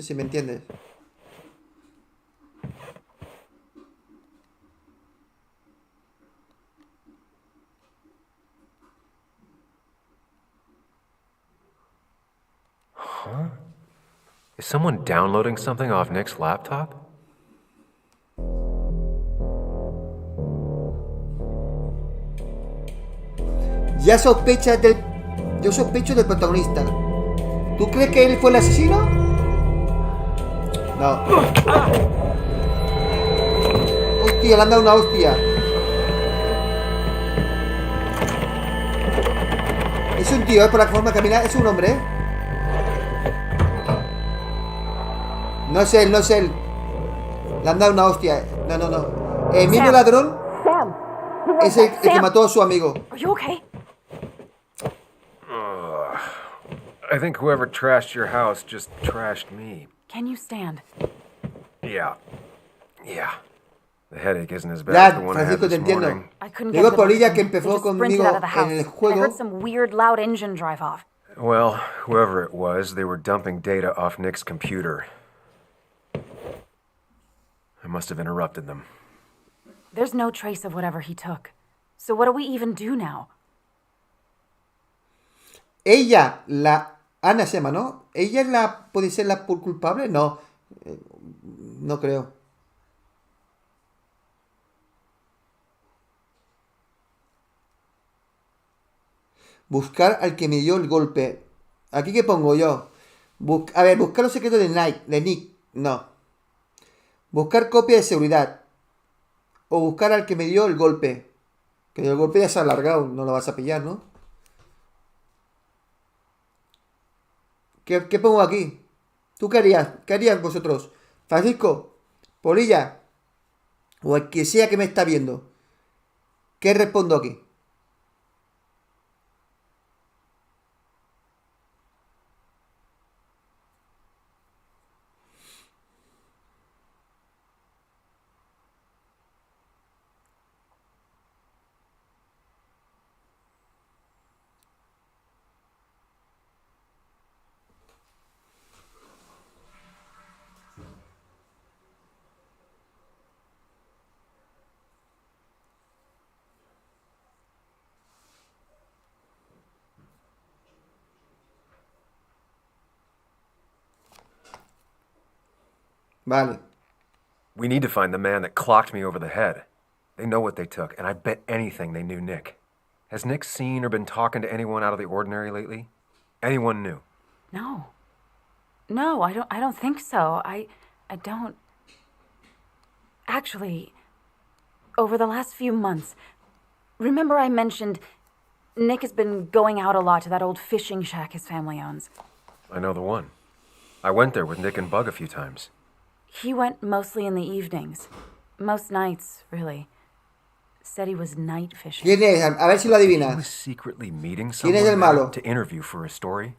S1: si me entiendes.
S2: Is someone downloading something off Nick's laptop?
S1: Ya sospechas del... Yo sospecho del protagonista. ¿Tú crees que él fue el asesino? No. Hostia, le han dado una hostia. Es un tío, por la forma de caminar. Es un hombre, ¿eh? No es él, no es él. Le han dado una hostia. No. El mismo
S3: Sam.
S1: ladrón
S3: Sam!
S1: es el que
S3: Sam.
S1: mató a su amigo.
S3: Are you okay?
S2: I think whoever trashed your house just trashed me.
S3: Can you stand?
S2: Yeah. The headache isn't as bad as
S1: Ya,
S2: the one I had
S1: Francisco, te
S2: this
S1: entiendo.
S2: morning.
S3: I couldn't
S1: Digo,
S3: get to the
S1: Polilla,
S3: bathroom.
S1: que
S3: They
S1: empezó
S3: just sprinted
S1: conmigo
S3: out of the house.
S1: en el
S3: I
S1: juego.
S3: heard some weird, loud engine drive off.
S2: Well, whoever it was, they were dumping data off Nick's computer. I must have interrupted them.
S3: There's no trace of whatever he took. So what do we even do now?
S1: Ella, la Ana se llama, ¿no? ¿Ella es puede ser la culpable? No. No creo. Buscar al que me dio el golpe. ¿Aquí qué pongo yo? A ver, buscar los secretos de Nick. No. Buscar copia de seguridad. O buscar al que me dio el golpe. Que el golpe ya se ha alargado. No lo vas a pillar, ¿no? ¿Qué pongo aquí? ¿Tú qué harías? ¿Qué harías vosotros? Francisco, Polilla, o el que sea que me está viendo. ¿Qué respondo aquí? Vale.
S2: We need to find the man that clocked me over the head. They know what they took, and I bet anything they knew Nick. Has Nick seen or been talking to anyone out of the ordinary lately? Anyone new?
S3: No. No, I don't think so. I don't. Actually, over the last few months, remember I mentioned Nick has been going out a lot to that old fishing shack his family owns.
S2: I know the one. I went there with Nick and Bug a few times.
S3: He went mostly in the evenings. Most nights, really. Said he was night fishing.
S1: ¿Quién es? A ver si lo
S2: He
S1: adivinas.
S2: was secretly meeting
S1: ¿Quién es el
S2: someone
S1: malo?
S2: there to interview for a story.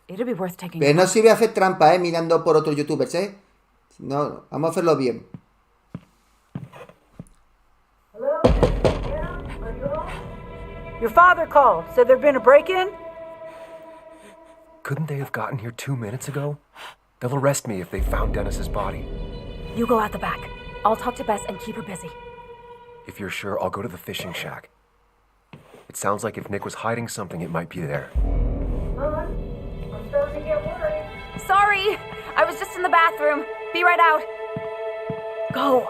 S3: It'd be worth taking.
S1: Pero no sirve hacer trampa, mirando por otros youtubers, No, vamos a hacerlo bien.
S6: Hello? Yeah? Are you home? Your father called. Said there'd been a break-in?
S2: Couldn't they have gotten here 2 minutes ago? They'll arrest me if they found Dennis's body.
S3: You go out the back. I'll talk to Bess and keep her busy.
S2: If you're sure, I'll go to the fishing shack. It sounds like if Nick was hiding something, it might be there.
S6: I'm starting to get worried.
S3: Sorry! I was just in the bathroom. Be right out. Go.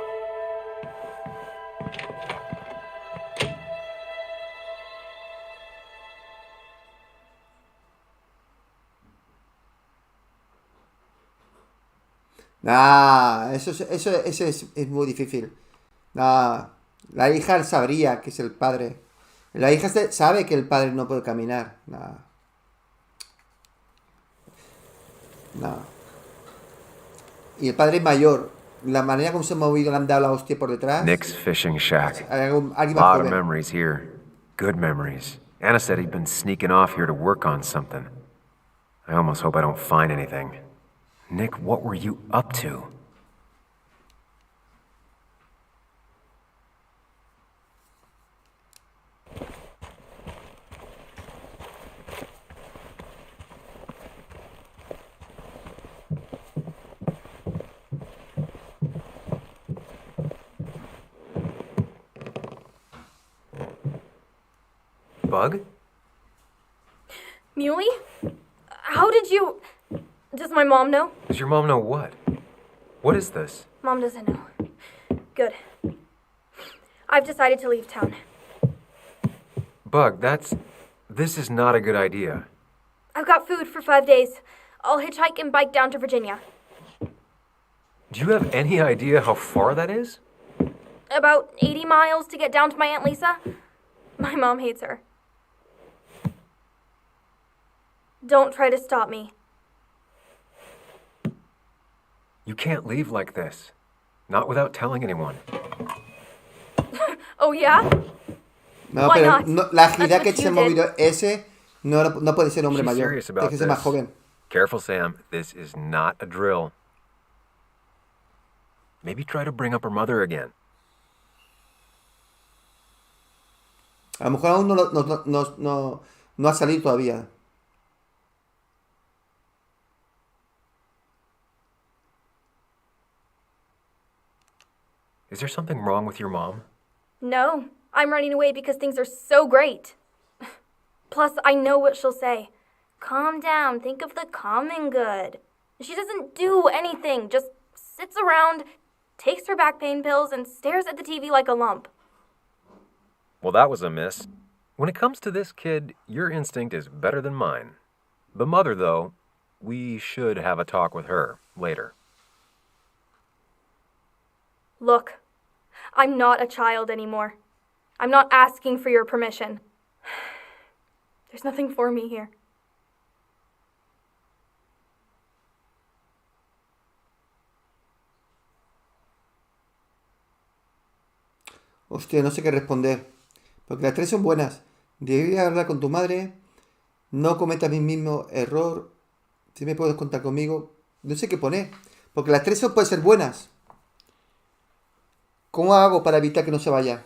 S1: Nah, eso es muy difícil. Nah, la hija sabría que es el padre. La hija sabe que el padre no puede caminar. Nah. Nah. Y el padre es mayor. La manera como se ha movido, le han dado la hostia por detrás.
S2: Nick's fishing shack.
S1: Alguien
S2: A
S1: más
S2: lot of
S1: joven.
S2: memories here. Good memories. Anna said he'd been sneaking off here to work on something. I almost hope I don't find anything. Nick, what were you up to? Bug?
S7: Muley? How did you... Does my mom know?
S2: Does your mom know what? What is this?
S7: Mom doesn't know. Good. I've decided to leave town.
S2: Bug, this is not a good idea.
S7: I've got food for 5 days. I'll hitchhike and bike down to Virginia.
S2: Do you have any idea how far that is?
S7: About 80 miles to get down to my Aunt Lisa. My mom hates her. Don't try to stop me.
S2: You can't leave like this. Not without telling anyone.
S7: Oh, yeah?
S1: No,
S7: Why
S1: pero
S7: not?
S1: no, la
S7: That's
S1: agilidad
S7: what
S1: que se ha
S7: you did.
S1: movido ese no puede ser hombre
S2: She's
S1: mayor.
S2: serious
S1: Tiene
S2: about
S1: que ser más
S2: this.
S1: joven.
S2: Careful, Sam. This is not a drill. Maybe try to bring up her mother again.
S1: A lo mejor aún no ha salido todavía.
S2: Is there something wrong with your mom?
S7: No, I'm running away because things are so great. Plus, I know what she'll say. Calm down, think of the common good. She doesn't do anything, just sits around, takes her back pain pills, and stares at the TV like a lump.
S2: Well, that was a miss. When it comes to this kid, your instinct is better than mine. The mother, though, we should have a talk with her later.
S7: Look, I'm not a child anymore. I'm not asking for your permission. There's nothing for me here.
S1: Hostia, no sé qué responder. Porque las 3 son buenas. Deberías hablar con tu madre. No cometas mi mismo error. Si me puedes contar conmigo. No sé qué poner. Porque las 3 pueden ser buenas. ¿Cómo hago para evitar que no se vaya?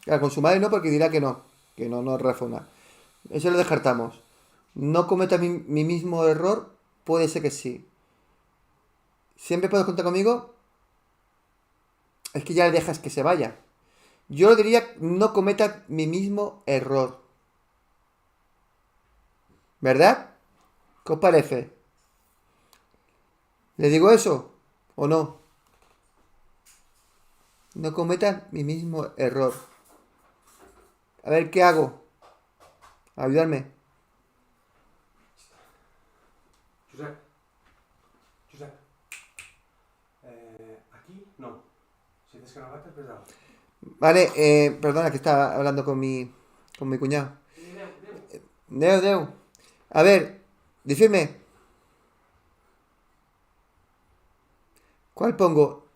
S1: Claro, con su madre no, porque dirá que no. Que no, no razona. Eso lo descartamos. No cometa mi mismo error. Puede ser que sí. ¿Siempre puedes contar conmigo? Es que ya le dejas que se vaya. Yo diría, no cometa mi mismo error. ¿Verdad? ¿Qué os parece? ¿Le digo eso o no? No cometa mi mismo error. A ver, ¿qué hago? Ayudarme.
S5: Josep. Josep. Aquí no. Si dices que no vas, te has pesado.
S1: Vale, perdona que estaba hablando con mi cuñado. Deu. A ver, decidme. ¿Cuál pongo?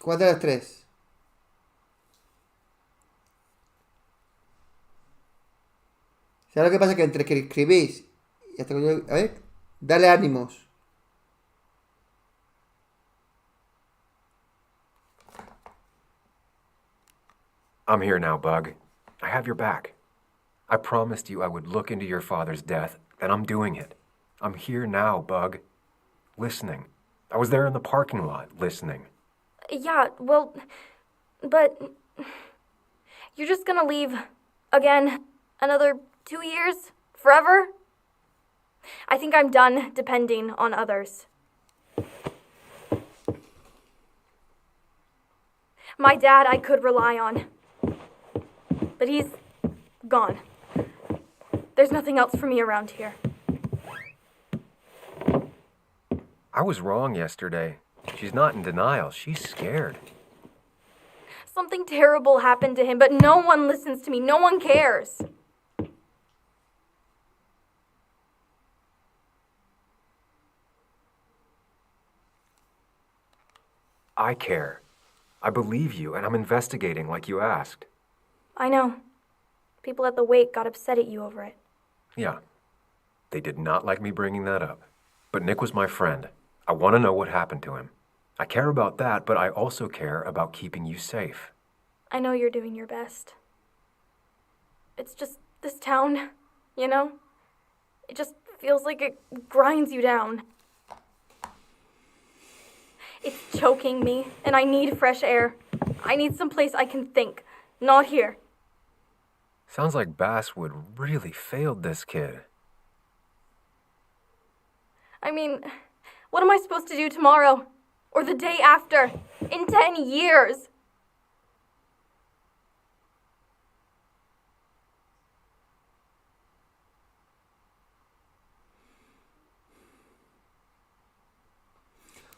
S1: ¿Cuál de las 3? ¿Sabes lo que pasa? Que entre que escribís y hasta que yo... A ver, dale ánimos.
S2: I'm here now, Bug. I have your back. I promised you I would look into your father's death, and I'm doing it. I'm here now, Bug. Listening. I was there in the parking lot, listening.
S7: Yeah, well, but you're just gonna leave again another 2 years? Forever? I think I'm done depending on others. My dad I could rely on, but he's gone. There's nothing else for me around here.
S2: I was wrong yesterday. She's not in denial. She's scared.
S7: Something terrible happened to him, but no one listens to me. No one cares.
S2: I care. I believe you, and I'm investigating like you asked.
S7: I know. People at the wake got upset at you over it.
S2: Yeah. They did not like me bringing that up. But Nick was my friend. I want to know what happened to him. I care about that, but I also care about keeping you safe.
S7: I know you're doing your best. It's just this town, you know? It just feels like it grinds you down. It's choking me, and I need fresh air. I need someplace I can think, not here.
S2: Sounds like Basswood really failed this kid.
S7: I mean, what am I supposed to do tomorrow? Or the day after? In 10 years?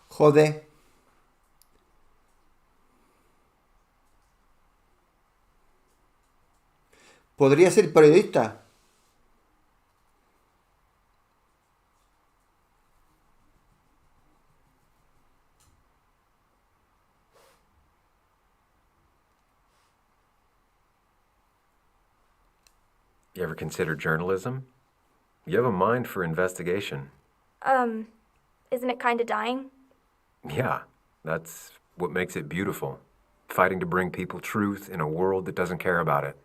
S1: Joder. Podría ser periodista.
S2: You ever consider journalism? You have a mind for investigation.
S7: Isn't it kinda dying?
S2: Yeah, that's what makes it beautiful. Fighting to bring people truth in a world that doesn't care about it.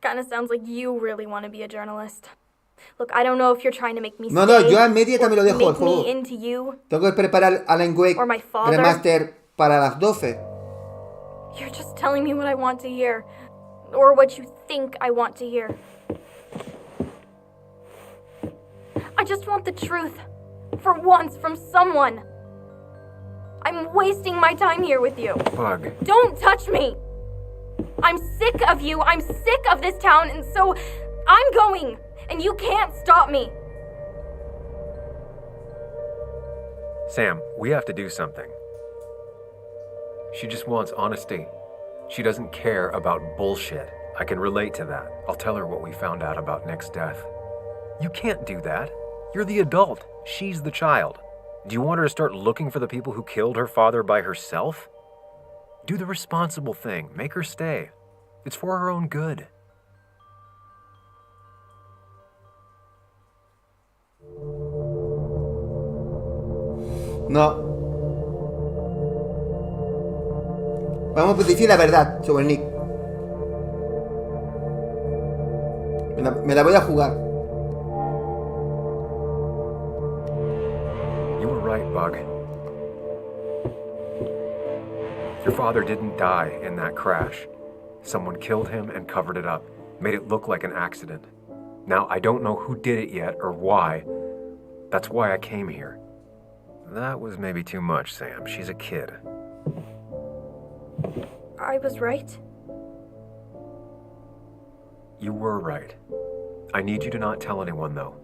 S7: Kinda sounds like you really want to be a journalist. Look, I don't know if you're trying to make me
S1: No,
S7: stay
S1: yo a media
S7: or
S1: también lo dejo el
S7: make
S1: juego.
S7: me into you.
S1: Tengo que preparar Alan Wake
S7: Or my father.
S1: Remaster para las 12.
S7: You're just telling me what I want to hear. Or what you think I want to hear. I just want the truth. For once, from someone. I'm wasting my time here with you.
S2: Bug.
S7: Don't touch me! I'm sick of you. I'm sick of this town, and so I'm going. And you can't stop me.
S2: Sam, we have to do something. She just wants honesty. She doesn't care about bullshit. I can relate to that. I'll tell her what we found out about Nick's death. You can't do that. You're the adult. She's the child. Do you want her to start looking for the people who killed her father by herself? Do the responsible thing. Make her stay. It's for her own good.
S1: No. Vamos a decir la verdad sobre Nick. Me la voy a jugar.
S2: You were right, Bug. Your father didn't die in that crash. Someone killed him and covered it up, made it look like an accident. Now, I don't know who did it yet or why. That's why I came here. That was maybe too much, Sam. She's a kid.
S7: I was right.
S2: You were right. I need you to not tell anyone, though.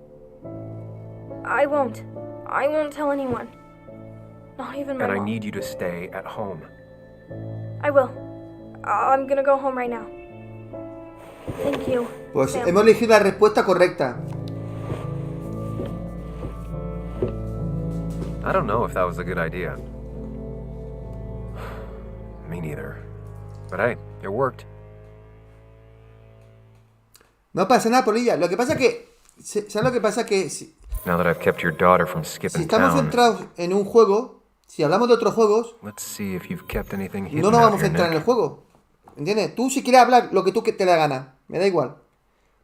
S7: I won't. I won't tell anyone. Not even my
S2: And I
S7: mom.
S2: need you to stay at home.
S7: I will. I'm gonna go home right now. Thank you.
S1: Pues
S7: Sam.
S1: hemos elegido la respuesta correcta.
S2: I don't know if that was a good idea. Me neither. But hey, it worked.
S1: No pasa nada, Polilla. Lo que pasa que... ¿Sabes lo que pasa? Que si
S2: Now that I've kept your daughter from skipping
S1: estamos
S2: town,
S1: centrados en un juego, si hablamos de otros juegos,
S2: let's see if you've kept anything hidden
S1: no nos
S2: out
S1: vamos a
S2: here,
S1: centrar en el
S2: Nick.
S1: juego. ¿Entiendes? Tú si quieres hablar lo que tú te dé la gana, me da igual.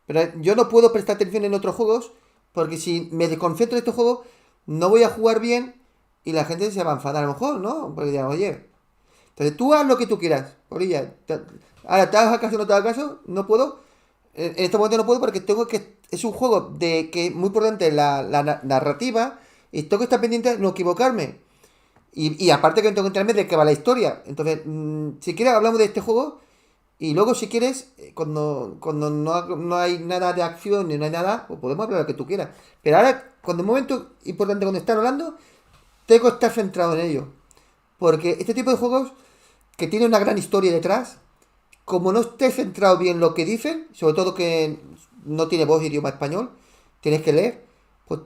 S1: Pero yo no puedo prestar atención en otros juegos, porque si me desconcentro en este juego, no voy a jugar bien y la gente se va a enfadar a lo mejor, ¿no? Porque dirán, oye. Entonces tú haz lo que tú quieras, Polilla. Ahora, ¿te hagas caso o no te hagas caso? No puedo. En este momento no puedo porque tengo que... Es un juego de que es muy importante la narrativa y tengo que estar pendiente de no equivocarme. Y aparte que tengo que enterarme de qué va la historia. Entonces, si quieres hablamos de este juego y luego si quieres, cuando no hay nada de acción ni no hay nada, pues podemos hablar lo que tú quieras. Pero ahora, cuando el momento importante cuando están hablando, tengo que estar centrado en ello. Porque este tipo de juegos que tiene una gran historia detrás, como no estés centrado bien en lo que dicen, sobre todo que no tiene voz y idioma español, tienes que leer, pues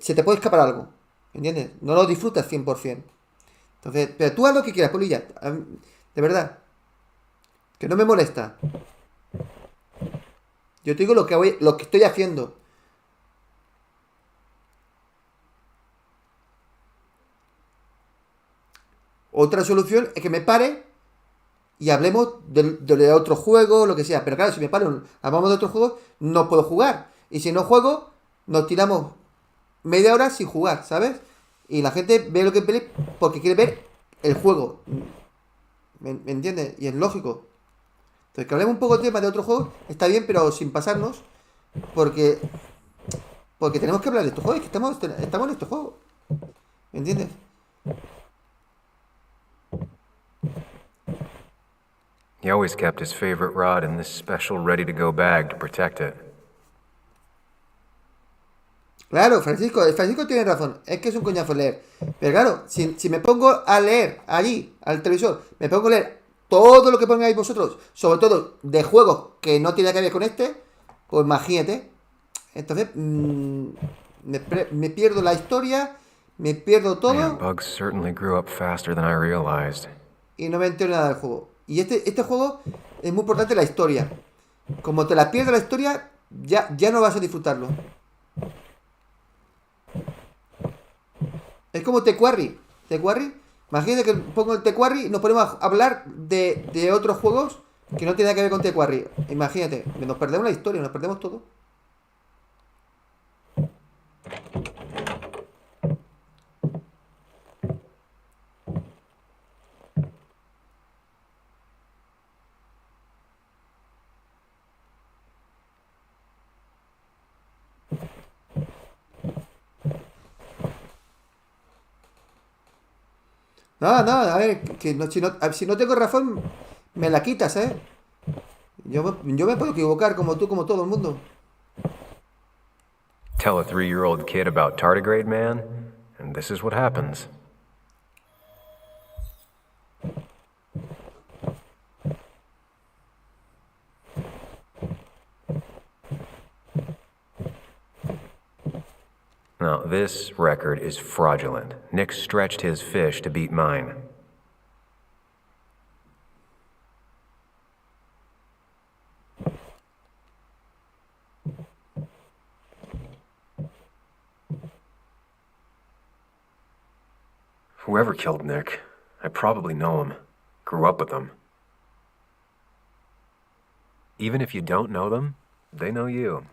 S1: se te puede escapar algo, ¿entiendes? No lo disfrutas 100%. Entonces, pero tú haz lo que quieras, Polilla, de verdad, que no me molesta. Yo te digo lo que estoy haciendo. Otra solución es que me pare y hablemos de otro juego, lo que sea. Pero claro, si me paro, hablamos de otro juego, no puedo jugar. Y si no juego, nos tiramos media hora sin jugar, ¿sabes? Y la gente ve lo que ve porque quiere ver el juego. ¿Me entiendes? Y es lógico. Entonces, que hablemos un poco de tema de otro juego, está bien, pero sin pasarnos. Porque tenemos que hablar de estos juegos, que estamos en estos juegos. ¿Me entiendes?
S2: He always kept his favorite rod in this special ready-to-go bag to protect it.
S1: Claro, Francisco tiene razón, es que es un coñazo leer. Pero claro, si me pongo a leer allí, al televisor, me pongo a leer todo lo que pongáis vosotros, sobre todo de juegos que no tiene que ver con este, pues imagínate. Entonces, me pierdo la historia, me pierdo todo
S2: Man, Bugs certainly grew up faster than I realized.
S1: y no me entero nada del juego. Y este juego es muy importante la historia. Como te la pierdes la historia, ya no vas a disfrutarlo. Es como T-Quarry. Imagínate que pongo el T-Quarry y nos ponemos a hablar de otros juegos que no tienen nada que ver con T-Quarry. Imagínate, nos perdemos la historia, nos perdemos todo. No, a ver, si no tengo razón, me la quitas, ¿eh? Yo me puedo equivocar como tú, como todo el mundo.
S2: Tell a 3-year-old kid about tardigrade man, and this is what happens. No, Now, this record is fraudulent. Nick stretched his fish to beat mine. Whoever killed Nick, I probably know him. Grew up with them. Even if you don't know them, they know you.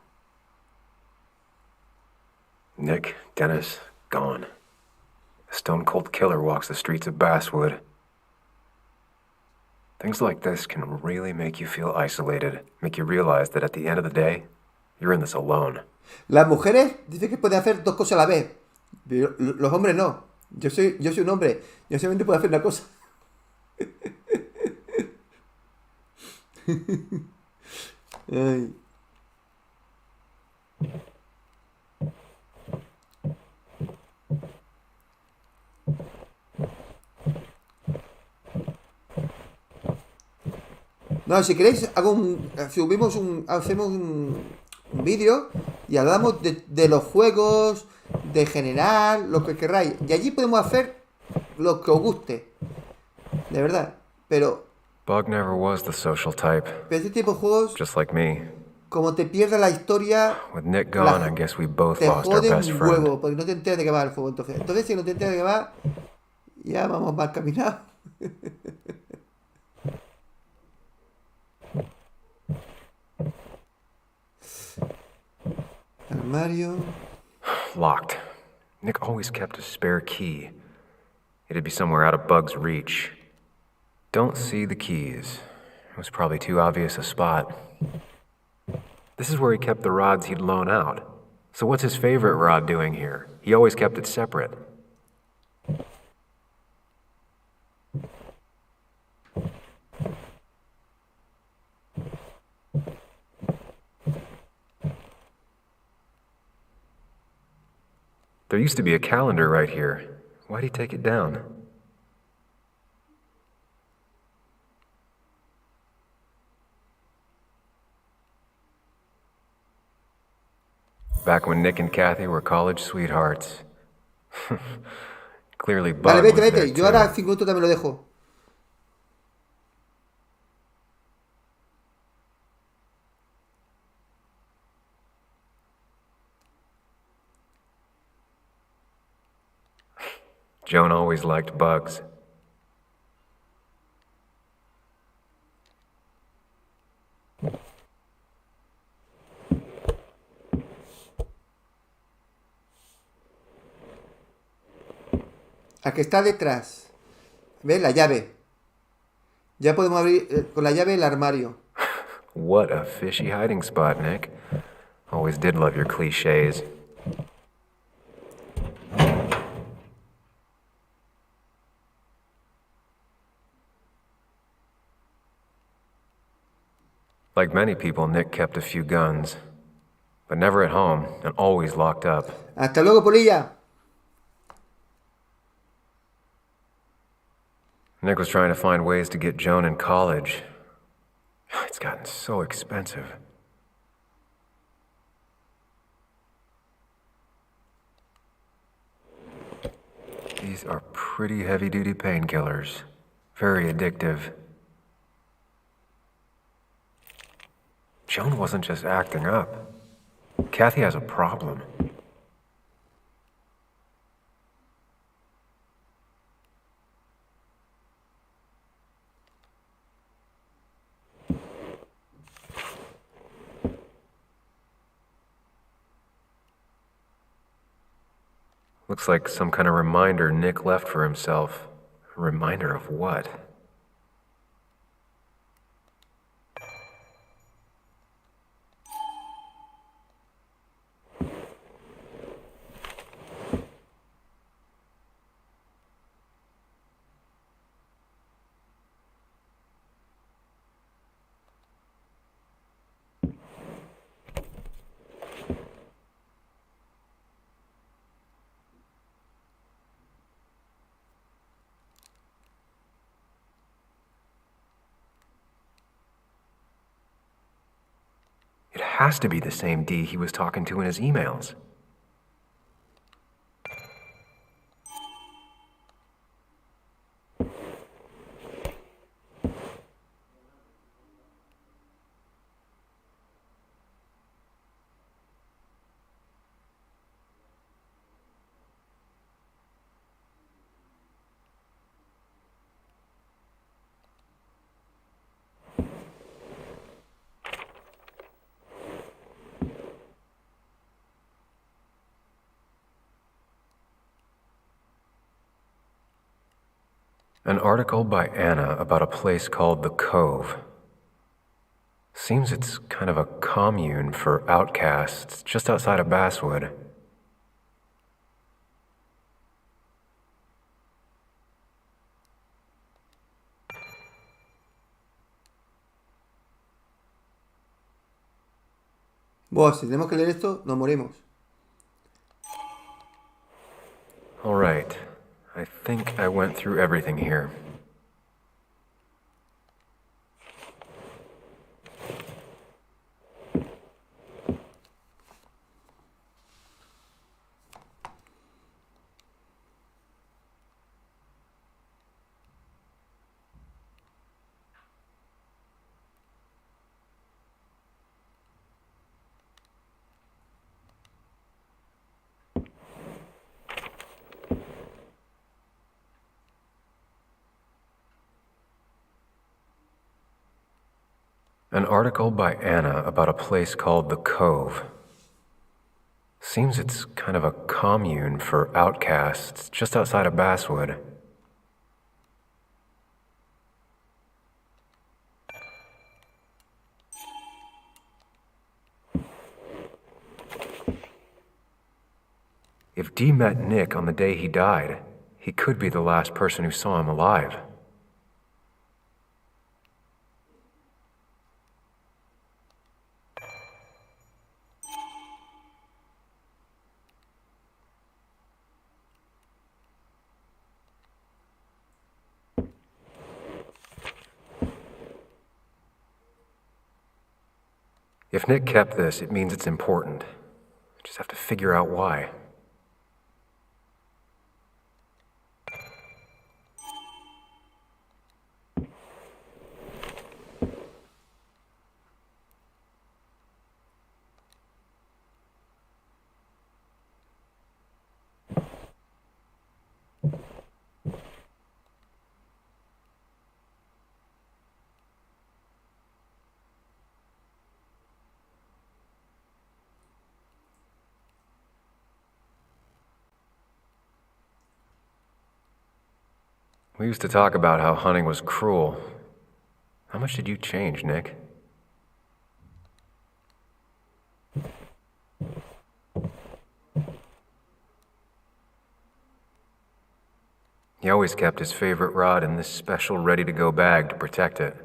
S2: Nick, Dennis, gone. A stone-cold killer walks the streets of Basswood. Things like this can really make you feel isolated, make you realize that at the end of the day, you're in this alone.
S1: Las mujeres dicen que pueden hacer dos cosas a la vez, pero los hombres no. Yo soy un hombre, yo solamente puedo hacer una cosa. Ay. No, si queréis, hacemos un vídeo y hablamos de los juegos, de general, lo que queráis. Y allí podemos hacer lo que os guste. De verdad. Pero
S2: Bug never was the social type.
S1: este tipo de juegos,
S2: Just like me.
S1: como te pierdas la historia,
S2: With Nick gone, I guess we both
S1: te
S2: lost our
S1: jode
S2: best
S1: un
S2: friend.
S1: huevo, porque no te enteras de qué va el juego. Entonces si no te enteras de qué va, ya vamos mal caminados. Armario.
S2: Locked. Nick always kept a spare key. It'd be somewhere out of Bug's reach. Don't see the keys. It was probably too obvious a spot. This is where he kept the rods he'd loan out. So what's his favorite rod doing here? He always kept it separate. There used to be a calendar right here. Why'd he take it down? Back when Nick and Kathy were college sweethearts. Clearly Bug
S1: Vale,
S2: was
S1: vete.
S2: there
S1: Yo ahora
S2: too.
S1: 5 minutos también lo dejo.
S2: Joan always liked bugs.
S1: A que está detrás. ¿Ves? La llave. Ya podemos abrir con la llave el armario.
S2: What a fishy hiding spot, Nick. Always did love your cliches. Like many people, Nick kept a few guns, but never at home and always locked up.
S1: Hasta luego, Polilla.
S2: Nick was trying to find ways to get Joan in college. It's gotten so expensive. These are pretty heavy-duty painkillers. Very addictive. Joan wasn't just acting up. Kathy has a problem. Looks like some kind of reminder Nick left for himself. A reminder of what? It has to be the same D he was talking to in his emails. An article by Anna about a place called the Cove. Seems it's kind of a commune for outcasts just outside of Basswood.
S1: Buah, si tenemos que leer esto, nos morimos.
S2: All right. I think I went through everything here. An article by Anna about a place called the Cove. Seems it's kind of a commune for outcasts just outside of Basswood. If Dee met Nick on the day he died, he could be the last person who saw him alive. If Nick kept this, it means it's important. Just have to figure out why. We used to talk about how hunting was cruel. How much did you change, Nick? He always kept his favorite rod in this special ready-to-go bag to protect it.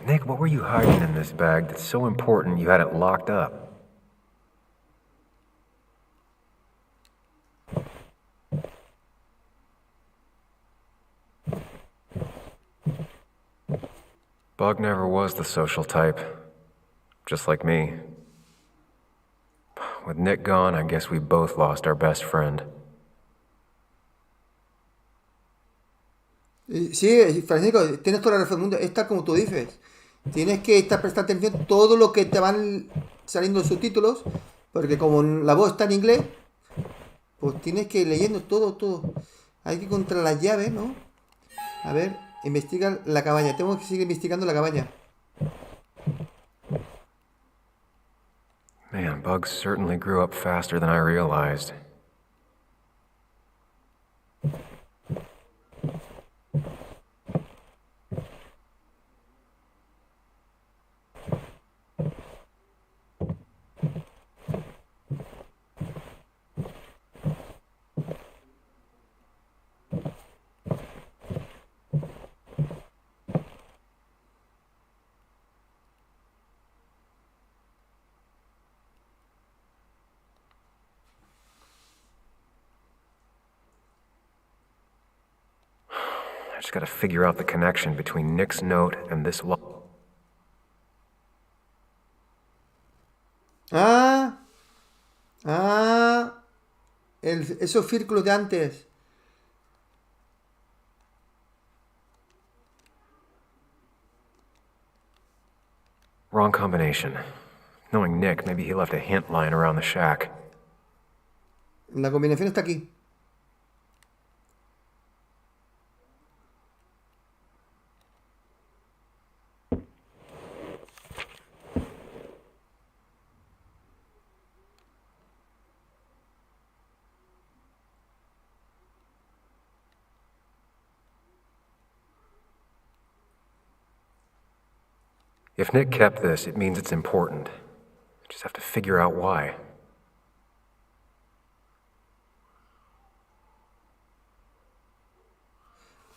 S2: Nick, what were you hiding in this bag that's so important you had it locked up? Bug never was the social type, just like me. With Nick gone, I guess we both lost our best friend.
S1: Sí, Francisco, tienes toda la razón del mundo. Está como tú dices. Tienes que estar prestando atención a todo lo que te van saliendo en subtítulos, porque como la voz está en inglés, pues tienes que ir leyendo todo. Hay que encontrar las llaves, ¿no? A ver, investiga la cabaña. Tengo que seguir investigando la cabaña.
S2: Man, Bugs certainly grew up faster than I realized. I just gotta figure out the connection between Nick's note and this law.
S1: Esos círculos de antes.
S2: Wrong combination. Knowing Nick, maybe he left a hint lying around the shack.
S1: La combinación está aquí.
S2: If Nick kept this, it means it's important. I just have to figure out why.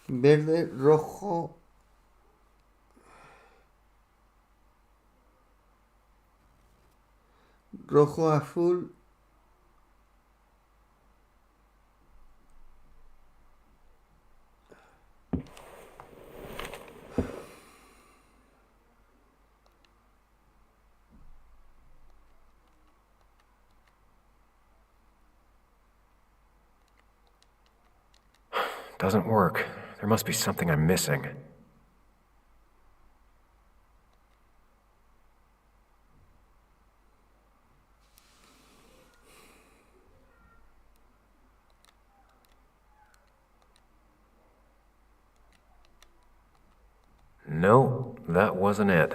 S1: Verde, rojo. Rojo, azul.
S2: Doesn't work. There must be something I'm missing. No, that wasn't it.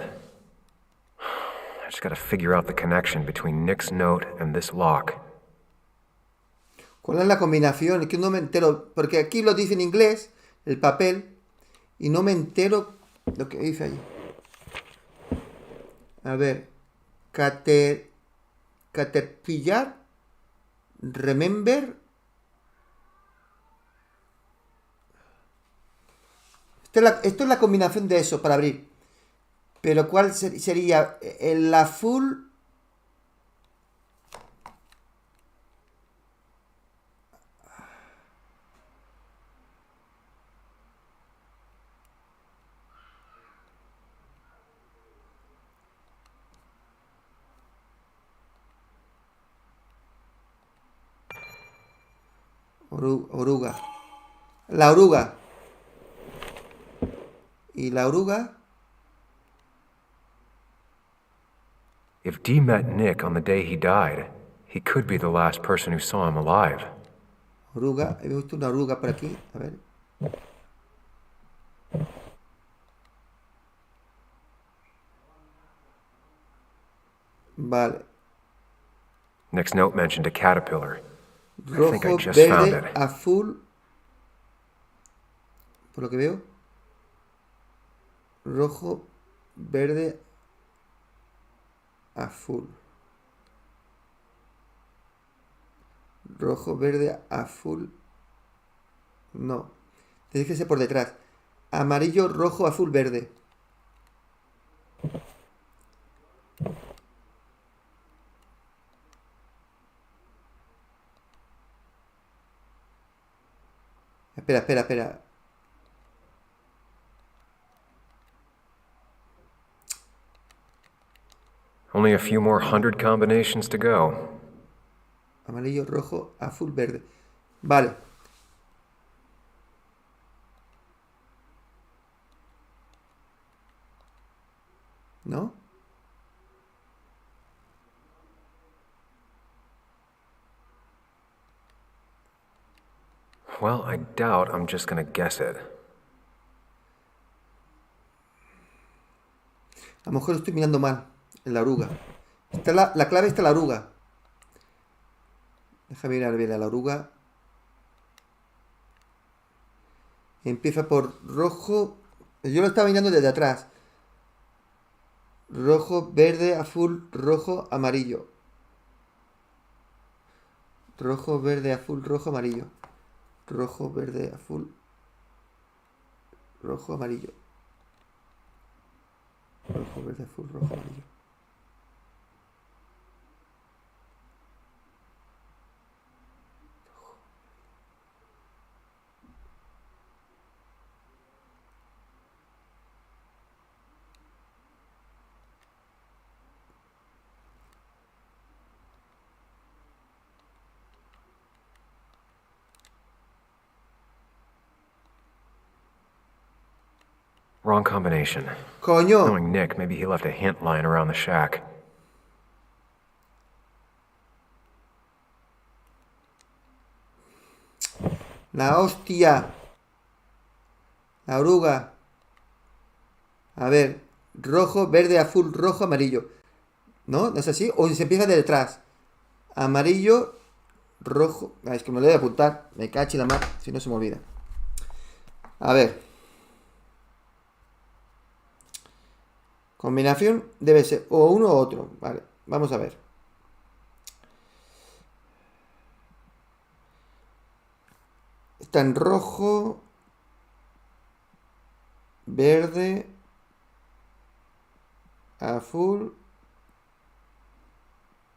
S2: I just gotta figure out the connection between Nick's note and this lock.
S1: ¿Cuál es la combinación? Es que no me entero, porque aquí lo dice en inglés, el papel, y no me entero lo que dice ahí. A ver, Caterpillar, Remember. Esto es la combinación de eso para abrir. Pero ¿cuál sería? El azul. Oruga. La oruga. ¿Y la oruga?
S2: If Dee met Nick on the day he died, he could be the last person who saw him alive.
S1: Oruga. He visto una oruga por aquí. A ver. Vale.
S2: Nick's note mentioned a caterpillar. I think I
S1: Rojo,
S2: just found
S1: verde,
S2: it.
S1: azul. Por lo que veo. Rojo, verde, azul. Rojo, verde, azul. No. Tiene que ser por detrás. Amarillo, rojo, azul, verde. Espera.
S2: Only a few more 100 combinations to go.
S1: Amarillo, rojo, azul, verde. Vale. ¿No?
S2: Well, I doubt I'm just gonna guess it.
S1: A lo mejor estoy mirando mal. En la oruga. La clave está en la oruga. Déjame mirar bien a la oruga. Empieza por rojo. Yo lo estaba mirando desde atrás. Rojo, verde, azul, rojo, amarillo. Rojo, verde, azul, rojo, amarillo. Rojo, verde, azul. Rojo, amarillo. Rojo, verde, azul, rojo, amarillo.
S2: Wrong combination.
S1: ¡Coño!
S2: Knowing Nick, maybe he left a hint lying around the shack.
S1: La hostia. La oruga. A ver. Rojo, verde, azul, rojo, amarillo. ¿No? ¿No es así? O se empieza de detrás. Amarillo, rojo. Es que me lo voy a apuntar. Me cachi la mar. Si no se me olvida. A ver. Combinación debe ser o uno o otro. Vale, vamos a ver. Está en rojo, verde, azul,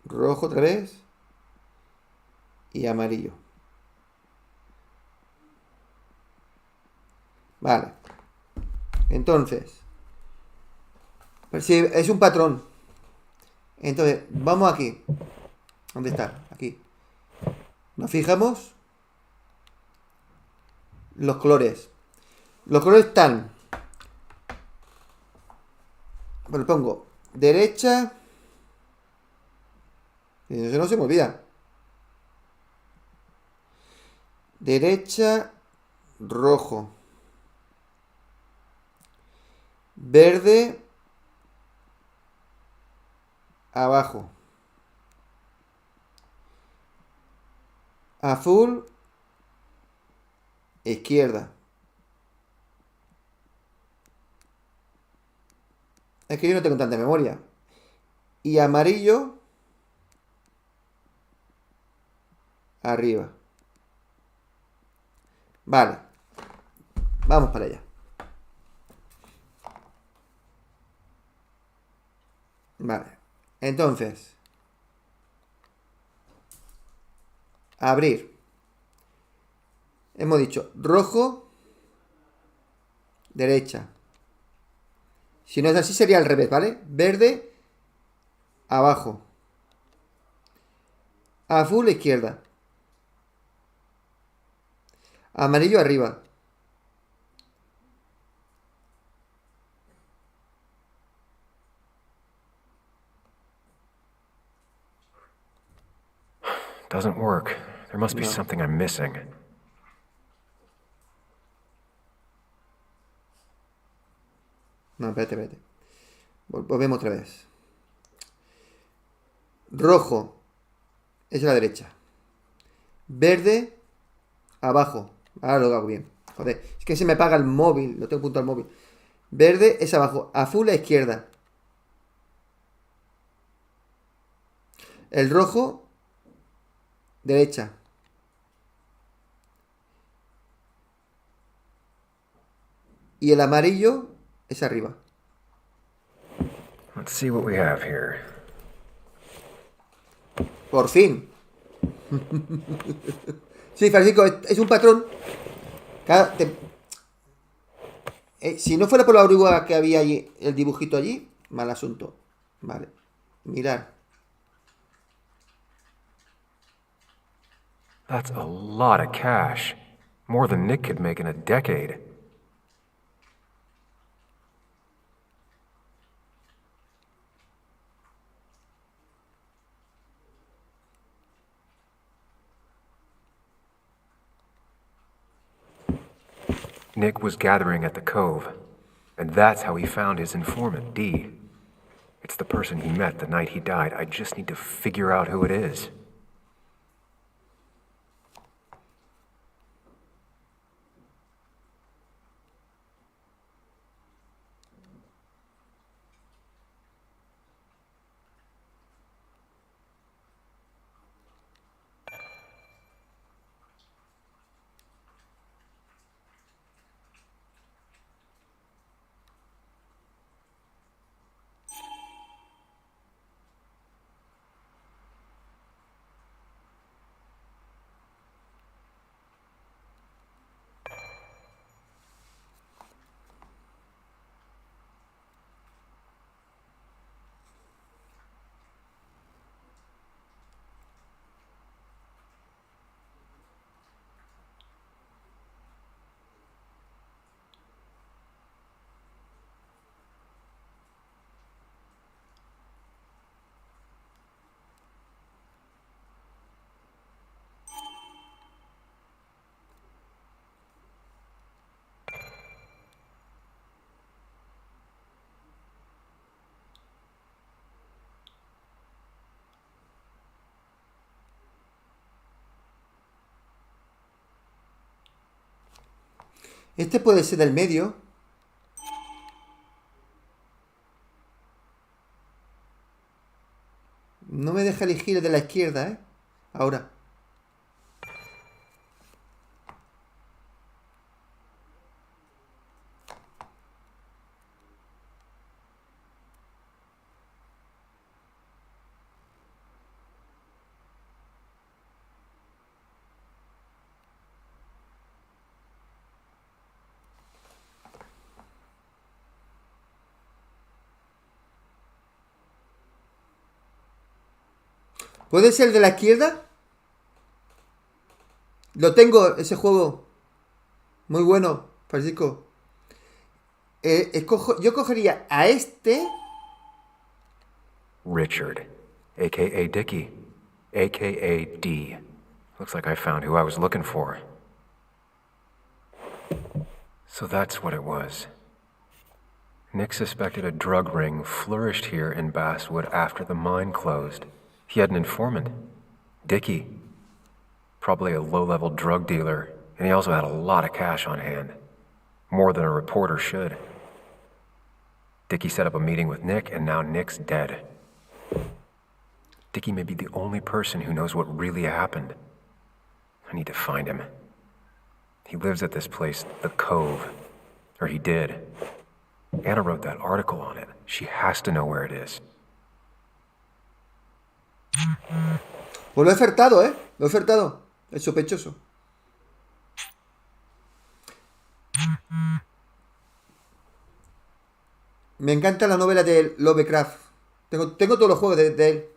S1: rojo otra vez y amarillo. Vale. Entonces, pues sí, es un patrón. Entonces, vamos aquí. ¿Dónde está? Aquí. Nos fijamos. Los colores. Los colores están. Bueno, pongo derecha. Y eso no se me olvida. Derecha, rojo. Verde, abajo. Azul, izquierda. Es que yo no tengo tanta memoria. Y amarillo, arriba. Vale. Vamos para allá. Vale. Entonces. Abrir. Hemos dicho rojo, derecha. Si no es así sería al revés, ¿vale? Verde, abajo. Azul, izquierda. Amarillo, arriba.
S2: Doesn't work. There must be
S1: No.
S2: something I'm missing.
S1: No, espérate. Volvemos otra vez. Rojo es a la derecha. Verde, abajo. Ahora lo hago bien. Joder, es que se me apaga el móvil. Lo tengo punto al móvil. Verde es abajo. Azul a izquierda. El rojo, derecha. Y el amarillo es arriba.
S2: Let's see what we have here.
S1: Por fin. Sí, Francisco, es un patrón. Si no fuera por la oruga que había allí, el dibujito allí, mal asunto. Vale. Mirar.
S2: That's a lot of cash. More than Nick could make in a decade. Nick was gathering at the cove, and that's how he found his informant, Dee. It's the person he met the night he died. I just need to figure out who it is.
S1: Este puede ser del medio. No me deja elegir el de la izquierda, ¿eh? Ahora. ¿Puede ser el de la izquierda? Lo tengo, ese juego. Muy bueno, Francisco. Yo cogería a este.
S2: Richard, a.k.a. Dickie, a.k.a. D. Looks like I found who I was looking for. So that's what it was. Nick suspected a drug ring flourished here in Basswood after the mine closed. He had an informant, Dickie. Probably a low-level drug dealer, and he also had a lot of cash on hand. More than a reporter should. Dickie set up a meeting with Nick, and now Nick's dead. Dickie may be the only person who knows what really happened. I need to find him. He lives at this place, The Cove. Or he did. Anna wrote that article on it. She has to know where it is.
S1: Pues lo he ofertado, ¿eh? Lo he ofertado. El sospechoso. Me encanta la novela de Lovecraft. Tengo todos los juegos de él.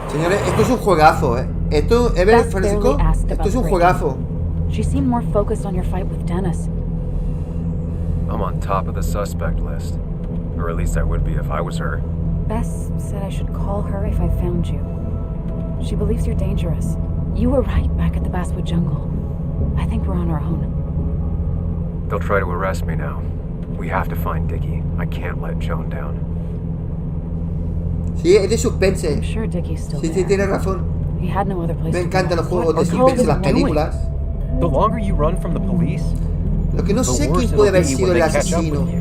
S1: Señores, esto es un juegazo, ¿eh? Esto, Francisco, esto es un juegazo.
S3: She seemed more focused on your fight with Dennis.
S2: I'm on top of the suspect list. Or at least I would be if I was her.
S3: Bess said I should call her if I found you. She believes you're dangerous. You were right back at the Basswood jungle. I think we're on our own.
S2: They'll try to arrest me now. We have to find Dickie. I can't let Joan down.
S1: Sí, es de suspense.
S3: I'm sure Dickie's still
S1: Sí,
S3: there.
S1: tienes razón.
S3: He had no other place
S1: Me
S3: to
S1: encantan
S3: go.
S1: los juegos de
S3: What
S1: suspense,
S3: is
S1: las
S3: doing?
S1: películas.
S8: The longer you run from the police,
S1: Lo que no
S8: the
S1: sé
S8: worse
S1: quién
S8: it'll
S1: puede haber
S8: be
S1: sido
S8: when
S1: el
S8: they catch up
S1: asesino.
S8: with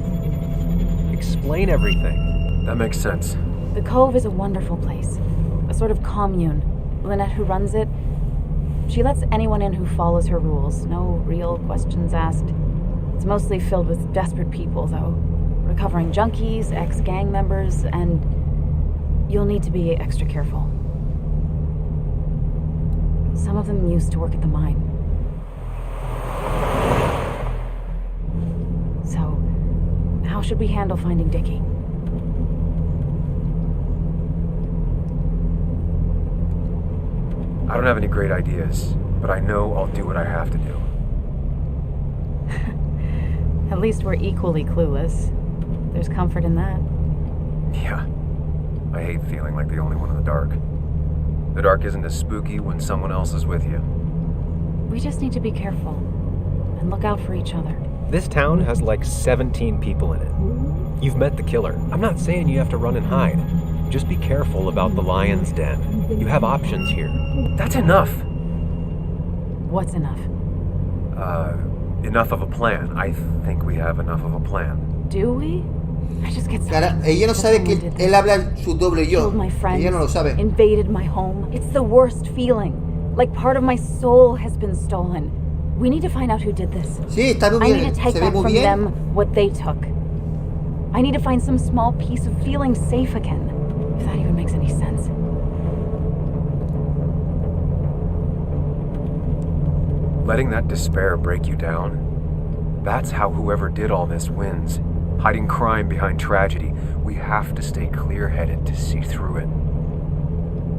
S8: you. Explain everything.
S2: That makes sense.
S3: The Cove is a wonderful place. A sort of commune. Lynette, who runs it, she lets anyone in who follows her rules. No real questions asked. It's mostly filled with desperate people, though. Recovering junkies, ex-gang members, and you'll need to be extra careful. Some of them used to work at the mine. So, how should we handle finding Dickie?
S2: I don't have any great ideas, but I know I'll do what I have to do.
S3: At least we're equally clueless. There's comfort in that.
S2: Yeah. I hate feeling like the only one in the dark. The dark isn't as spooky when someone else is with you.
S3: We just need to be careful and look out for each other.
S8: This town has like 17 people in it. You've met the killer. I'm not saying you have to run and hide. Just be careful about the lion's den. You have options here.
S2: That's enough.
S3: What's enough?
S2: Enough of a plan. I think we have enough of a plan.
S3: Do we? I just get
S1: Cara,
S3: sad.
S1: ella no
S3: that
S1: sabe
S3: someone
S1: que
S3: did this.
S1: él habla su doble yo.
S3: Killed my friends,
S1: Ella no lo sabe.
S3: invaded my home. It's the worst feeling. Like part of my soul has been stolen. We need to find out who did this.
S1: Sí, está muy
S3: I need
S1: bien.
S3: to take
S1: Se ve
S3: back
S1: muy
S3: from
S1: bien.
S3: them what they took. I need to find some small piece of feeling safe again. If that even makes any sense.
S2: Letting that despair break you down? That's how whoever did all this wins. Hiding crime behind tragedy. We have to stay clear-headed to see through it.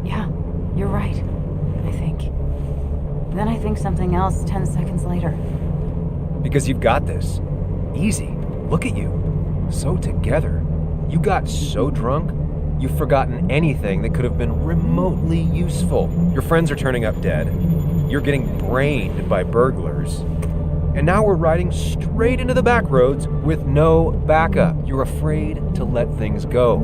S3: Yeah, you're right. I think. Then I think something else 10 seconds later.
S8: Because you've got this. Easy. Look at you. So together. You got so drunk, you've forgotten anything that could have been remotely useful. Your friends are turning up dead. You're getting brained by burglars. And now we're riding straight into the back roads with no backup. You're afraid to let things go.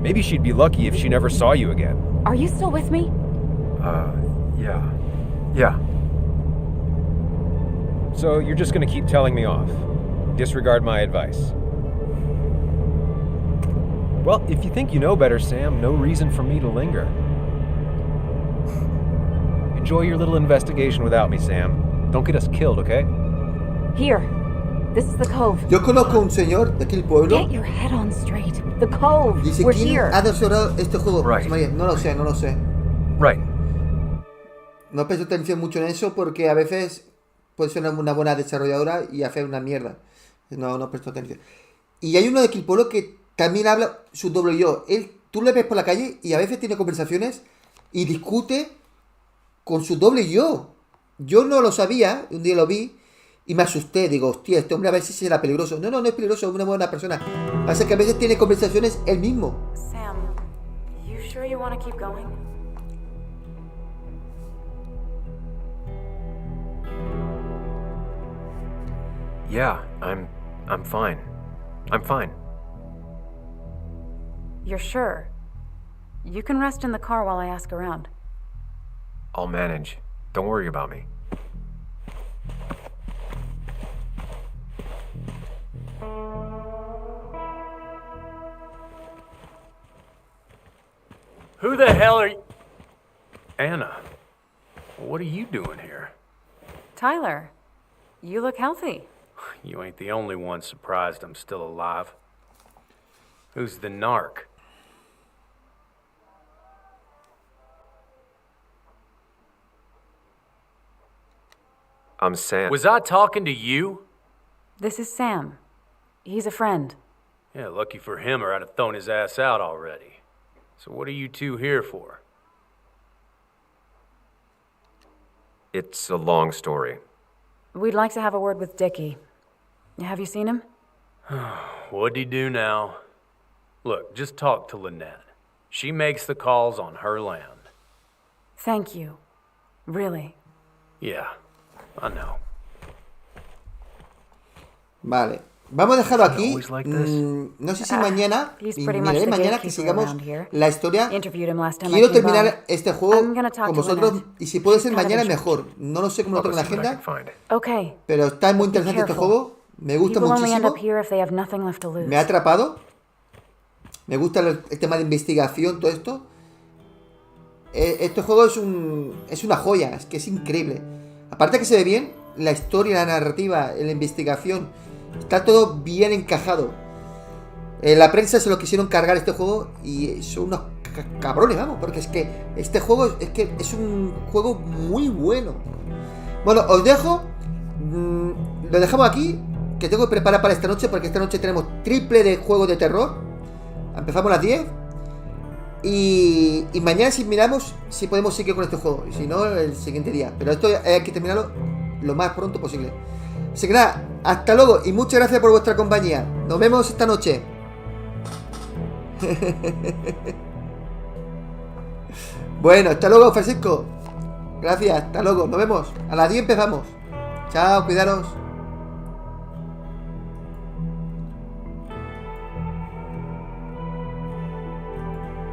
S8: Maybe she'd be lucky if she never saw you again.
S3: Are you still with me?
S2: Yeah.
S8: So you're just gonna keep telling me off. Disregard my advice. Well, if you think you know better, Sam, no reason for me to linger. Enjoy your little investigation without me, Sam. Don't get us killed, okay?
S3: Here. This is the cove.
S1: Yo conozco a un señor de aquí del pueblo.
S3: Get your head on straight. The cove.
S1: Dice,
S3: We're
S1: ¿quién
S3: here.
S1: ha desarrollado este juego?
S2: Right.
S1: María, no lo sé, no lo sé.
S2: Right.
S1: No presto atención mucho en eso porque a veces puede ser una buena desarrolladora y hacer una mierda. No presto atención. Y hay uno de aquí del pueblo que también habla su doble yo. Tú le ves por la calle y a veces tiene conversaciones y discute con su doble yo. Yo no lo sabía, un día lo vi y me asusté. Digo, hostia, este hombre a ver si será peligroso. No es peligroso, es una buena persona. Pasa que a veces tiene conversaciones él mismo.
S3: Sam, you sure you want to keep going?
S2: Yeah, I'm fine. I'm fine.
S3: You're sure? You can rest in the car while I ask around.
S2: I'll manage. Don't worry about me.
S9: Who the hell are you? Anna, what are you doing here?
S3: Tyler, you look healthy.
S9: You ain't the only one surprised I'm still alive. Who's the narc?
S2: I'm Sam.
S9: Was I talking to you?
S3: This is Sam. He's a friend.
S9: Yeah, lucky for him or I'd have thrown his ass out already. So what are you two here for?
S2: It's a long story.
S3: We'd like to have a word with Dickie. Have you seen him?
S9: What'd he do now? Look, just talk to Lynette. She makes the calls on her land.
S3: Thank you. Really.
S9: Yeah, I know.
S1: Vale. Vamos a dejarlo aquí.
S2: Always like this?
S1: No sé si mañana,
S3: He's
S1: y
S3: pretty much
S1: miraré
S3: the
S1: mañana que
S3: gatekeeper
S1: sigamos
S3: around here.
S1: la historia.
S3: Interviewed him last time
S1: Quiero
S3: I came
S1: terminar
S3: by.
S1: este juego
S3: I'm gonna talk
S1: con
S3: to
S1: vosotros
S3: Lynette.
S1: y si puede ser
S3: She's got a
S1: mañana
S3: vision.
S1: mejor. No lo sé cómo lo
S2: I'll
S1: tengo
S2: go
S1: en la
S2: see what I
S1: agenda,
S2: can find.
S3: Okay.
S1: pero está muy
S3: Be
S1: interesante este
S3: careful.
S1: juego. Me gusta
S3: People only end
S1: muchísimo.
S3: up here if they have nothing left to lose.
S1: Me ha atrapado. Me gusta el tema de investigación, todo esto. Este juego es una joya, es que es increíble. Aparte que se ve bien, la historia, la narrativa, la investigación, está todo bien encajado. La prensa se lo quisieron cargar este juego y son unos cabrones, vamos, porque es que este juego es un juego muy bueno. Bueno, os dejo. Lo dejamos aquí, que tengo que preparar para esta noche, porque esta noche tenemos triple de juego de terror. Empezamos a las 10. Y mañana si miramos si podemos seguir con este juego. Y si no, el siguiente día. Pero esto hay que terminarlo lo más pronto posible. Así que nada, hasta luego y muchas gracias por vuestra compañía. Nos vemos esta noche. Bueno, hasta luego, Francisco. Gracias, hasta luego, nos vemos. A las 10 empezamos. Chao, cuidaros.